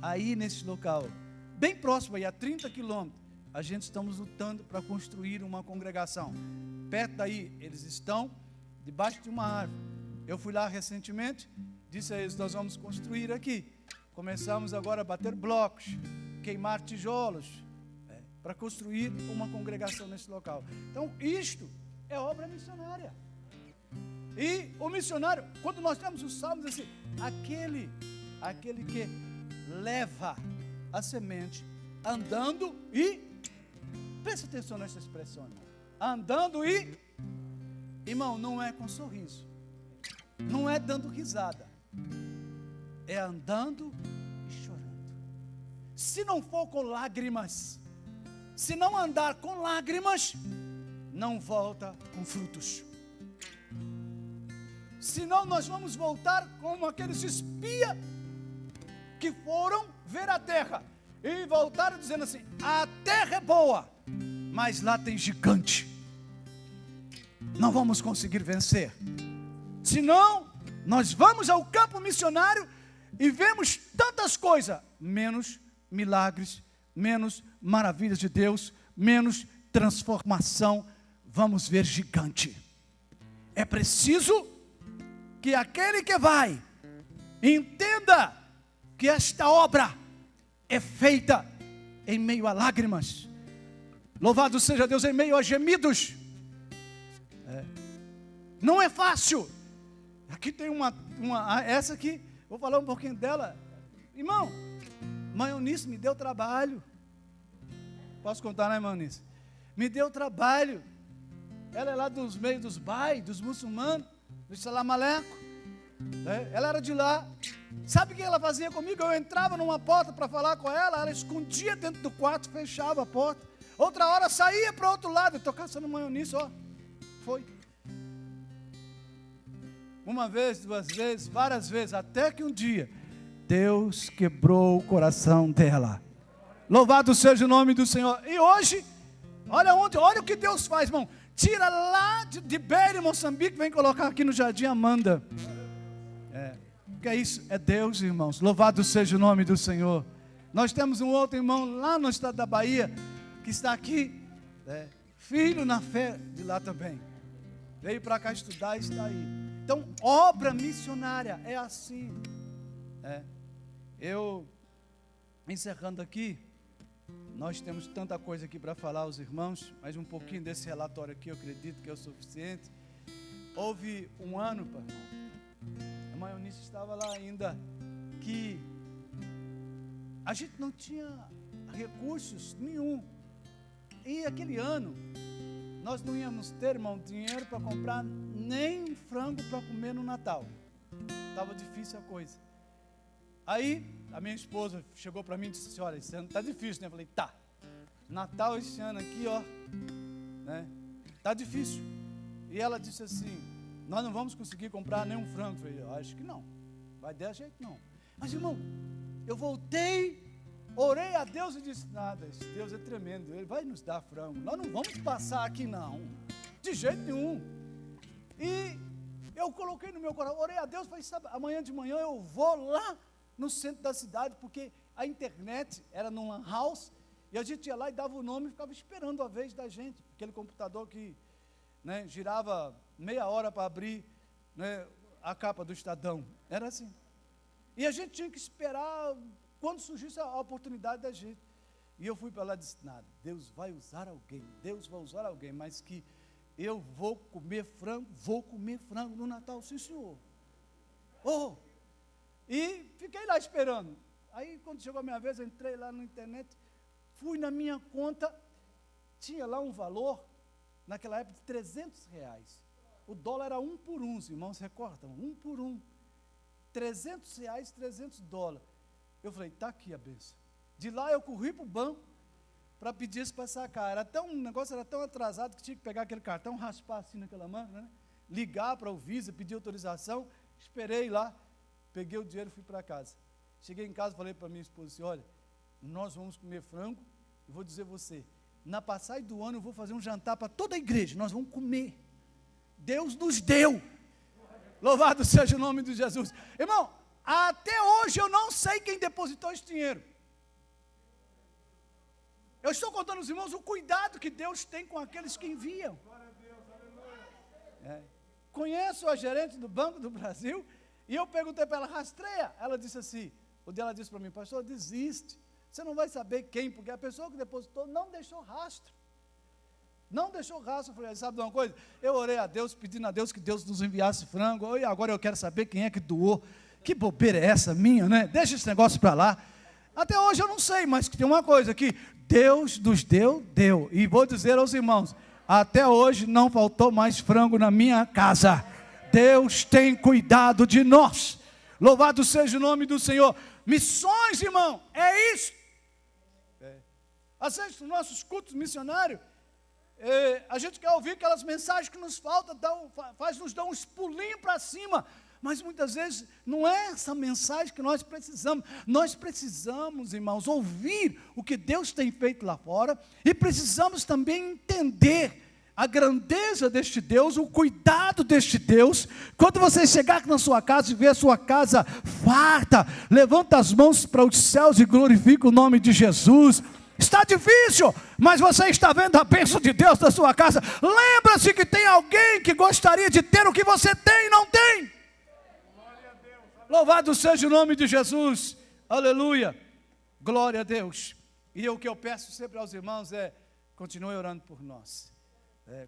aí nesse local, bem próximo, aí a 30 quilômetros. A gente estamos lutando para construir uma congregação. Perto daí, eles estão debaixo de uma árvore. Eu fui lá recentemente, disse a eles, nós vamos construir aqui. Começamos agora a bater blocos, queimar tijolos, para construir uma congregação nesse local. Então, isto é obra missionária. E o missionário, quando nós temos os salmos assim, aquele que leva a semente, andando e, presta atenção nessa expressão, irmão, andando e, irmão, não é com sorriso, não é dando risada, é andando e chorando. Se não for com lágrimas, se não andar com lágrimas, não volta com frutos. Senão nós vamos voltar como aqueles espias que foram ver a terra e voltaram dizendo assim, a terra é boa, mas lá tem gigante, não vamos conseguir vencer. Senão nós vamos ao campo missionário e vemos tantas coisas, menos milagres, menos maravilhas de Deus, menos transformação, vamos ver gigante. É preciso que aquele que vai, entenda que esta obra é feita em meio a lágrimas, louvado seja Deus, em meio a gemidos, não é fácil. Aqui tem essa aqui, vou falar um pouquinho dela, irmão, Mãe Eunice me deu trabalho, posso contar, né, Mãe Eunice? Me deu trabalho, ela é lá dos meios dos bai, dos muçulmanos, do Salam Aleco, ela era de lá. Sabe o que ela fazia comigo? Eu entrava numa porta para falar com ela, ela escondia dentro do quarto, fechava a porta, outra hora saía para o outro lado, eu estou caçando Mãe Eunice, ó, foi. Uma vez, duas vezes, várias vezes, até que um dia, Deus quebrou o coração dela. Louvado seja o nome do Senhor. E hoje, olha o que Deus faz, irmão. Tira lá de Beira, Moçambique, vem colocar aqui no Jardim Amanda. Que é isso? É Deus, irmãos. Louvado seja o nome do Senhor. Nós temos um outro irmão lá no estado da Bahia, que está aqui, filho na fé de lá também. Veio para cá estudar e está aí. Então, obra missionária é assim. Eu, encerrando aqui, nós temos tanta coisa aqui para falar aos irmãos, mas um pouquinho desse relatório aqui eu acredito que é o suficiente. Houve um ano, a Mãe Eunice estava lá ainda, que a gente não tinha recursos nenhum. E aquele ano, nós não íamos ter, irmão, dinheiro para comprar nem um frango para comer no Natal. Estava difícil a coisa. Aí, a minha esposa chegou para mim e disse assim, olha, esse ano está difícil, né? Eu falei, tá. Natal esse ano aqui, ó, né? Tá difícil. E ela disse assim, nós não vamos conseguir comprar nem um frango. Eu falei, eu acho que não. Vai dar jeito não. Mas, irmão, eu voltei, orei a Deus e disse, nada, esse Deus é tremendo, Ele vai nos dar frango. Nós não vamos passar aqui não, de jeito nenhum. E eu coloquei no meu coração, orei a Deus, falei, sabe, amanhã de manhã eu vou lá no centro da cidade, porque a internet era num lan house, e a gente ia lá e dava o nome e ficava esperando a vez da gente, aquele computador que, né, girava meia hora para abrir, né, a capa do Estadão, era assim. E a gente tinha que esperar quando surgisse a oportunidade da gente. E eu fui para lá e disse, nada, Deus vai usar alguém, mas que eu vou comer frango no Natal, sim senhor. E fiquei lá esperando. Aí quando chegou a minha vez, eu entrei lá na internet, fui na minha conta, tinha lá um valor, naquela época, de R$300. O dólar era 1 por 1, os irmãos recordam? 1 por 1. R$300, $300. Eu falei, está aqui a benção. De lá eu corri para o banco para pedir isso para sacar. O negócio era tão atrasado que tinha que pegar aquele cartão, raspar assim naquela manga, né? Ligar para o Visa, pedir autorização, esperei lá, peguei o dinheiro e fui para casa. Cheguei em casa e falei para minha esposa assim, olha, nós vamos comer frango, e vou dizer você, na passagem do ano eu vou fazer um jantar para toda a igreja, nós vamos comer. Deus nos deu. Louvado seja o nome de Jesus. Irmão, até hoje eu não sei quem depositou esse dinheiro. Eu estou contando aos irmãos o cuidado que Deus tem com aqueles que enviam. Conheço a gerente do Banco do Brasil e eu perguntei para ela, rastreia. Ela disse assim, o dela disse para mim, pastor, desiste. Você não vai saber quem, porque a pessoa que depositou não deixou rastro. Não deixou rastro. Eu falei, sabe de uma coisa? Eu orei a Deus, pedindo a Deus que Deus nos enviasse frango, e agora eu quero saber quem é que doou. Que bobeira é essa minha, né? Deixa esse negócio para lá. Até hoje eu não sei, mas tem uma coisa aqui, Deus nos deu. E vou dizer aos irmãos, até hoje não faltou mais frango na minha casa. Deus tem cuidado de nós. Louvado seja o nome do Senhor. Missões, irmão, é isso. Às vezes, nos nossos cultos missionários, a gente quer ouvir aquelas mensagens que nos faltam, nos dar uns pulinhos para cima. Mas muitas vezes não é essa mensagem que nós precisamos. Nós precisamos, irmãos, ouvir o que Deus tem feito lá fora. E precisamos também entender a grandeza deste Deus, o cuidado deste Deus. Quando você chegar aqui na sua casa e ver a sua casa farta, levanta as mãos para os céus e glorifica o nome de Jesus. Está difícil, mas você está vendo a bênção de Deus na sua casa. Lembra-se que tem alguém que gostaria de ter o que você tem e não tem. Louvado seja o nome de Jesus, aleluia, glória a Deus. E o que eu peço sempre aos irmãos é, continue orando por nós,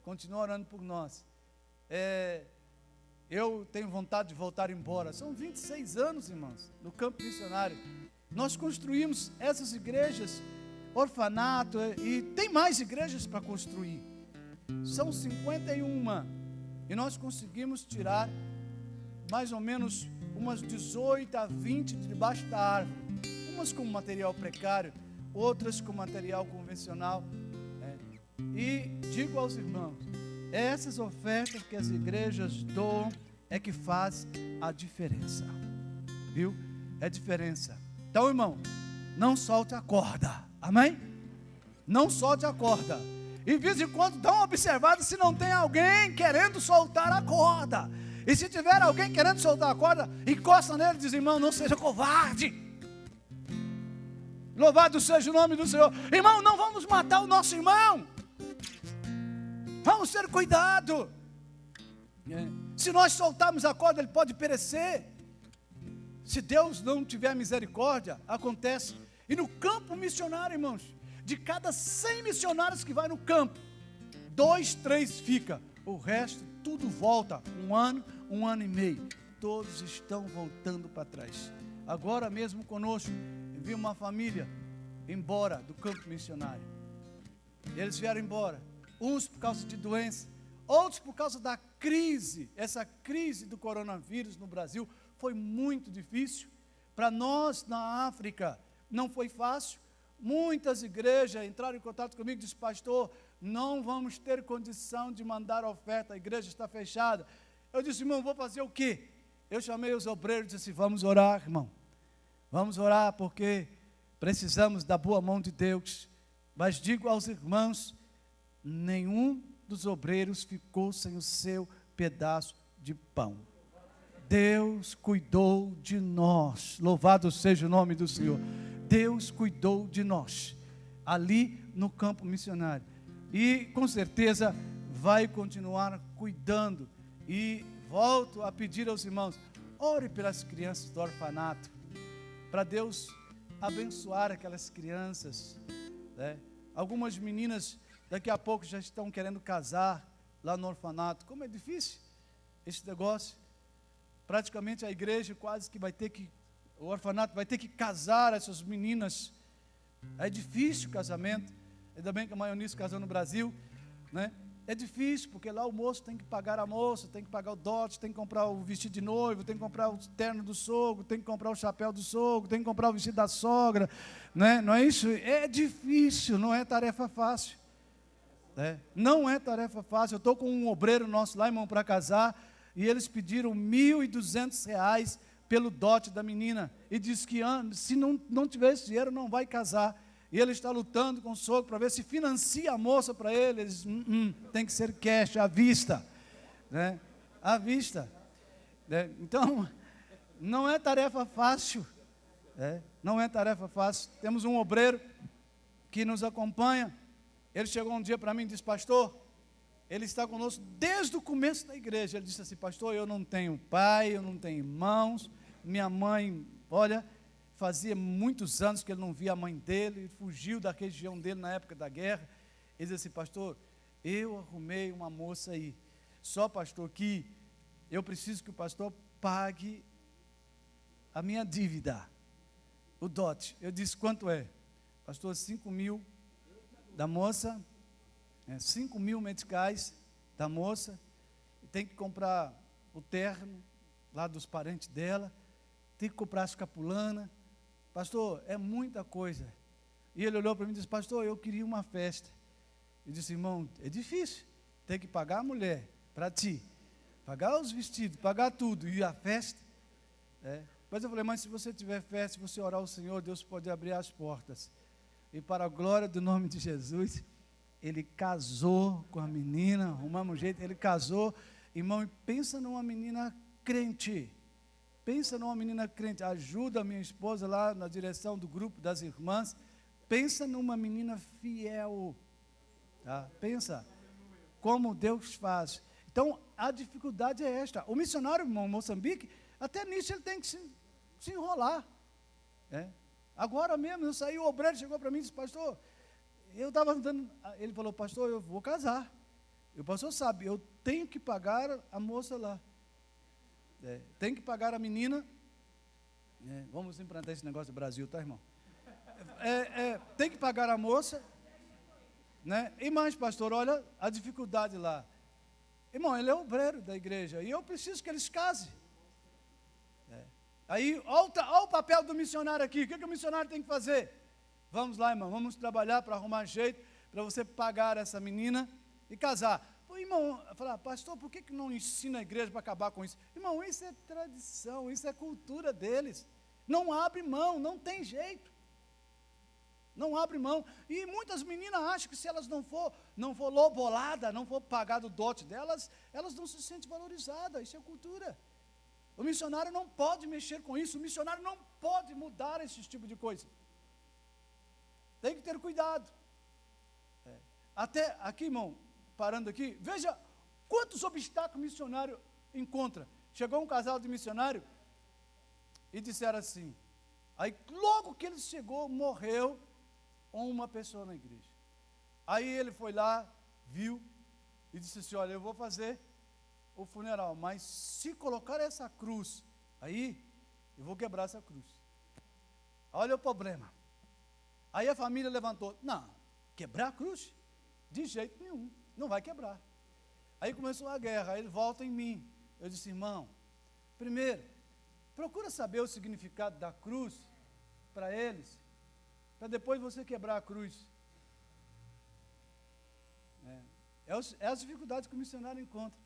continue orando por nós. Eu tenho vontade de voltar embora, são 26 anos, irmãos, no campo missionário. Nós construímos essas igrejas, orfanato, e tem mais igrejas para construir, são 51, e nós conseguimos tirar mais ou menos umas 18 a 20 debaixo da árvore, umas com material precário, outras com material convencional, e digo aos irmãos, essas ofertas que as igrejas doam é que faz a diferença, viu? É diferença. Então, irmão, não solte a corda, amém? Não solte a corda, e de vez em quando dá uma observada se não tem alguém querendo soltar a corda. E se tiver alguém querendo soltar a corda, encosta nele e diz, irmão, não seja covarde. Louvado seja o nome do Senhor. Irmão, não vamos matar o nosso irmão. Vamos ter cuidado. Se nós soltarmos a corda, ele pode perecer. Se Deus não tiver misericórdia, acontece. E no campo missionário, irmãos, de cada 100 missionários que vai no campo, 2, 3 fica. O resto, tudo volta. 1 ano, 1 ano e meio. Todos estão voltando para trás. Agora mesmo conosco, vi uma família embora do campo missionário. Eles vieram embora. Uns por causa de doença, outros por causa da crise. Essa crise do coronavírus no Brasil foi muito difícil. Para nós na África não foi fácil. Muitas igrejas entraram em contato comigo e disseram, pastor, não vamos ter condição de mandar oferta, a igreja está fechada. Eu disse, irmão, vou fazer o quê? Eu chamei os obreiros e disse, vamos orar, irmão. Vamos orar porque precisamos da boa mão de Deus. Mas digo aos irmãos, nenhum dos obreiros ficou sem o seu pedaço de pão. Deus cuidou de nós. Louvado seja o nome do Senhor. Deus cuidou de nós, ali no campo missionário. E com certeza vai continuar cuidando. E volto a pedir aos irmãos, ore pelas crianças do orfanato, para Deus abençoar aquelas crianças, né? Algumas meninas daqui a pouco já estão querendo casar lá no orfanato. Como é difícil esse negócio. Praticamente a igreja quase que vai ter que, o orfanato vai ter que casar essas meninas. É difícil o casamento. Ainda bem que a maioria se casou no Brasil, né? É difícil, porque lá o moço tem que pagar a moça, tem que pagar o dote, tem que comprar o vestido de noivo, tem que comprar o terno do sogro, tem que comprar o chapéu do sogro, tem que comprar o vestido da sogra, né? Não é isso? É difícil, não é tarefa fácil, né? Não é tarefa fácil. Eu estou com um obreiro nosso lá, irmão, para casar, e eles pediram R$1.200 pelo dote da menina, e diz que se não tiver esse dinheiro, não vai casar. E ele está lutando com o sogro para ver se financia a moça para ele. Eles, tem que ser cash, à vista, né? À vista. Então, não é tarefa fácil. Não é tarefa fácil. Temos um obreiro que nos acompanha. Ele chegou um dia para mim e disse: pastor, ele está conosco desde o começo da igreja. Ele disse assim: pastor, eu não tenho pai, eu não tenho irmãos, minha mãe, olha, fazia muitos anos que ele não via a mãe dele, ele fugiu da região dele na época da guerra. Ele disse assim: pastor, eu arrumei uma moça aí, só pastor que eu preciso que o pastor pague a minha dívida, o dote. Eu disse: quanto é? Pastor, 5.000 da moça, 5.000 meticais da moça, tem que comprar o terno lá dos parentes dela, tem que comprar a escapulana. Pastor, é muita coisa. E ele olhou para mim e disse: pastor, eu queria uma festa. Eu disse: irmão, é difícil, tem que pagar a mulher para ti, pagar os vestidos, pagar tudo, e a festa. Mas eu falei: mas se você tiver festa, se você orar ao Senhor, Deus pode abrir as portas. E para a glória do nome de Jesus, ele casou com a menina, arrumamos um jeito, ele casou. Irmão, e pensa numa menina crente, ajuda a minha esposa lá na direção do grupo das irmãs, pensa numa menina fiel, tá? Pensa como Deus faz. Então, a dificuldade é esta. O missionário, irmão, em Moçambique, até nisso ele tem que se enrolar. Agora mesmo, eu saí, o obreiro chegou para mim e disse: pastor, eu estava andando, ele falou: pastor, eu vou casar. O pastor sabe, eu tenho que pagar a moça lá. Tenho que pagar a menina. Vamos implantar esse negócio do Brasil, tá, irmão? Tem que pagar a moça. E mais, pastor, olha a dificuldade lá. Irmão, ele é obreiro da igreja e eu preciso que eles casem. Aí, olha o papel do missionário aqui. O que o missionário tem que fazer? Vamos lá, irmão, vamos trabalhar para arrumar jeito para você pagar essa menina e casar. Pô, irmão, falar: pastor, por que não ensina a igreja para acabar com isso? Irmão, isso é tradição, isso é cultura deles. Não abre mão, não tem jeito. Não abre mão. E muitas meninas acham que se elas não for loboladas, não for pagado o dote delas, elas não se sentem valorizadas. Isso é cultura. O missionário não pode mexer com isso, o missionário não pode mudar esse tipo de coisa. Tem que ter cuidado. Até aqui, irmão, parando aqui, veja quantos obstáculos o missionário encontra. Chegou um casal de missionário e disseram assim, aí logo que ele chegou, morreu uma pessoa na igreja. Aí ele foi lá, viu e disse assim: olha, eu vou fazer o funeral, mas se colocar essa cruz aí, eu vou quebrar essa cruz. Olha o problema. Aí a família levantou: não, quebrar a cruz? De jeito nenhum, não vai quebrar. Aí começou a guerra, aí ele volta em mim. Eu disse: irmão, primeiro, procura saber o significado da cruz para eles, para depois você quebrar a cruz. É as dificuldades que o missionário encontra.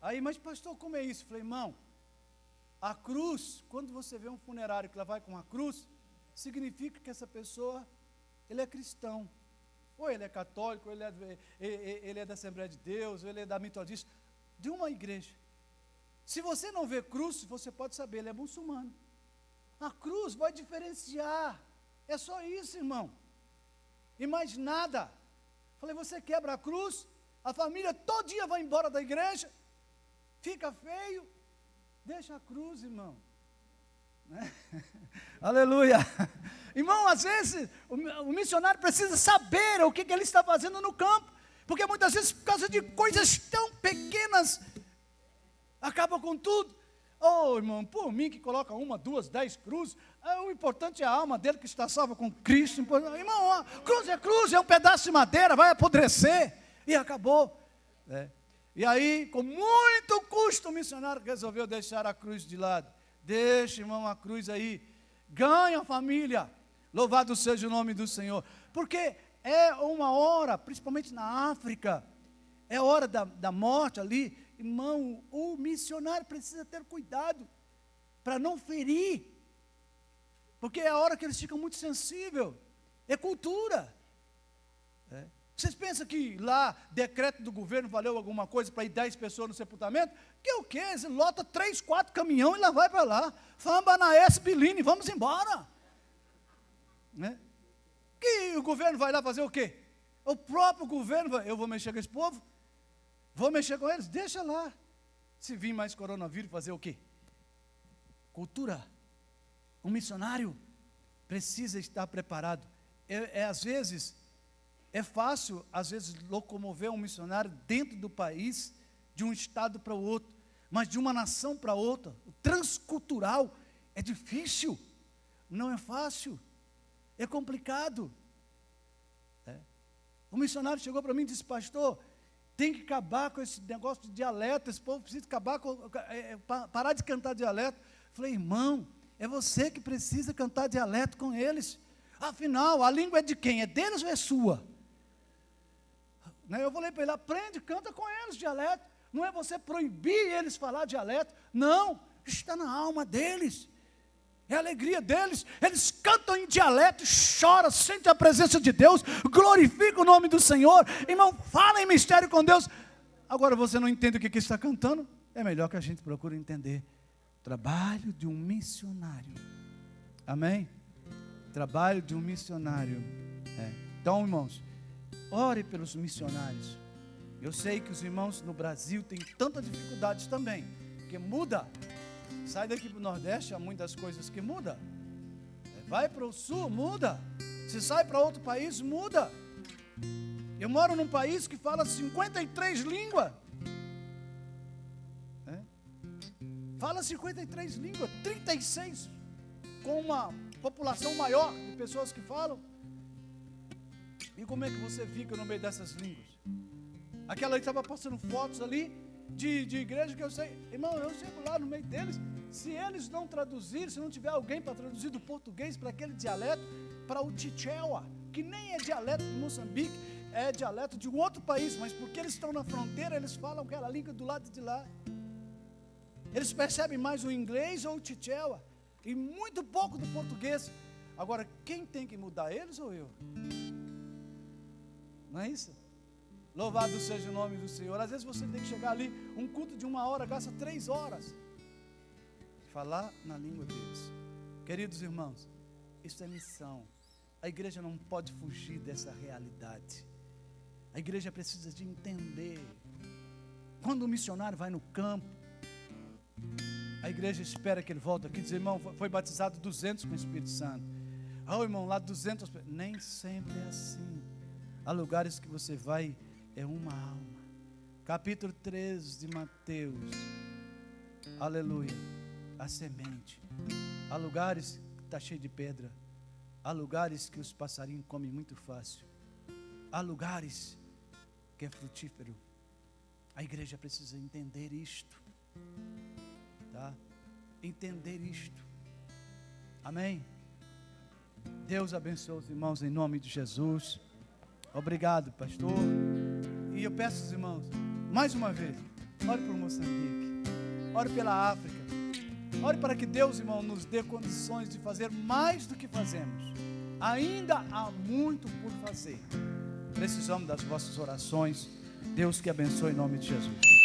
Aí, mas pastor, como é isso? Eu falei: irmão, a cruz, quando você vê um funerário que lá vai com a cruz, significa que essa pessoa, ele é cristão, ou ele é católico, ou ele é da Assembleia de Deus, ou ele é da Metodista, de uma igreja. Se você não vê cruz, você pode saber, ele é muçulmano. A cruz vai diferenciar, é só isso, irmão, e mais nada. Falei: você quebra a cruz, a família todo dia vai embora da igreja, fica feio, deixa a cruz, irmão. Aleluia. Irmão, às vezes o missionário precisa saber o que ele está fazendo no campo, porque muitas vezes por causa de coisas tão pequenas acaba com tudo. Oh, irmão, por mim que coloca 1, 2, 10 cruzes, o importante é a alma dele que está salva com Cristo. Irmão, cruz é um pedaço de madeira, vai apodrecer e acabou. E aí, com muito custo, o missionário resolveu deixar a cruz de lado. Deixa, irmão, a cruz aí. Ganha, família. Louvado seja o nome do Senhor. Porque é uma hora, principalmente na África, é a hora da morte ali. Irmão, o missionário precisa ter cuidado para não ferir. Porque é a hora que eles ficam muito sensíveis. É cultura. Vocês pensam que lá, decreto do governo valeu alguma coisa para ir 10 pessoas no sepultamento? Que o quê? Você lota 3, 4 caminhões e lá vai para lá. Fambanaes, Biline, vamos embora. Né? Que o governo vai lá fazer o quê? O próprio governo vai, eu vou mexer com esse povo? Vou mexer com eles? Deixa lá. Se vir mais coronavírus, fazer o quê? Cultura. Um missionário precisa estar preparado. Às vezes, é fácil, às vezes, locomover um missionário dentro do país, de um estado para o outro, mas de uma nação para outra, o transcultural, é difícil, não é fácil, é complicado. O missionário chegou para mim e disse: pastor, tem que acabar com esse negócio de dialeto, esse povo precisa acabar parar de cantar dialeto. Eu falei: irmão, é você que precisa cantar dialeto com eles. Afinal, a língua é de quem? É deles ou é sua? Eu falei para ele: aprende, canta com eles dialeto. Não é você proibir eles falar dialeto. Não, está na alma deles. É a alegria deles. Eles cantam em dialeto, choram, sentem a presença de Deus, glorificam o nome do Senhor. Irmão, fala em mistério com Deus. Agora você não entende o que está cantando? É melhor que a gente procure entender. Trabalho de um missionário. Amém? Trabalho de um missionário. Então, irmãos, ore pelos missionários. Eu sei que os irmãos no Brasil têm tantas dificuldades também, porque muda. Sai daqui para o Nordeste, há muitas coisas que mudam. Vai para o Sul, muda. Se sai para outro país, muda. Eu moro num país que fala 53 línguas. Fala 53 línguas, 36 com uma população maior de pessoas que falam. E como é que você fica no meio dessas línguas? Aquela que estava passando fotos ali de igreja que eu sei, irmão, eu chego lá no meio deles, se eles não traduzirem, se não tiver alguém para traduzir do português para aquele dialeto, para o Chichewa, que nem é dialeto de Moçambique, é dialeto de um outro país, mas porque eles estão na fronteira, eles falam aquela língua do lado de lá. Eles percebem mais o inglês ou o Chichewa, e muito pouco do português. Agora, quem tem que mudar, eles ou eu? Não é isso? Louvado seja o nome do Senhor. Às vezes você tem que chegar ali, um culto de 1 hora, gasta 3 horas. Falar na língua deles. Queridos irmãos, isso é missão. A igreja não pode fugir dessa realidade. A igreja precisa de entender. Quando o missionário vai no campo, a igreja espera que ele volte aqui e diz: irmão, foi batizado 200 com o Espírito Santo. Irmão, lá 200. Nem sempre é assim. Há lugares que você vai, é uma alma. Capítulo 13 de Mateus. Aleluia. A semente. Há lugares que está cheio de pedra. Há lugares que os passarinhos comem muito fácil. Há lugares que é frutífero. A igreja precisa entender isto. Tá? Entender isto. Amém? Deus abençoe os irmãos em nome de Jesus. Obrigado, pastor. E eu peço aos irmãos, mais uma vez, ore por Moçambique, ore pela África, ore para que Deus, irmão, nos dê condições de fazer mais do que fazemos. Ainda há muito por fazer. Precisamos das vossas orações. Deus que abençoe em nome de Jesus.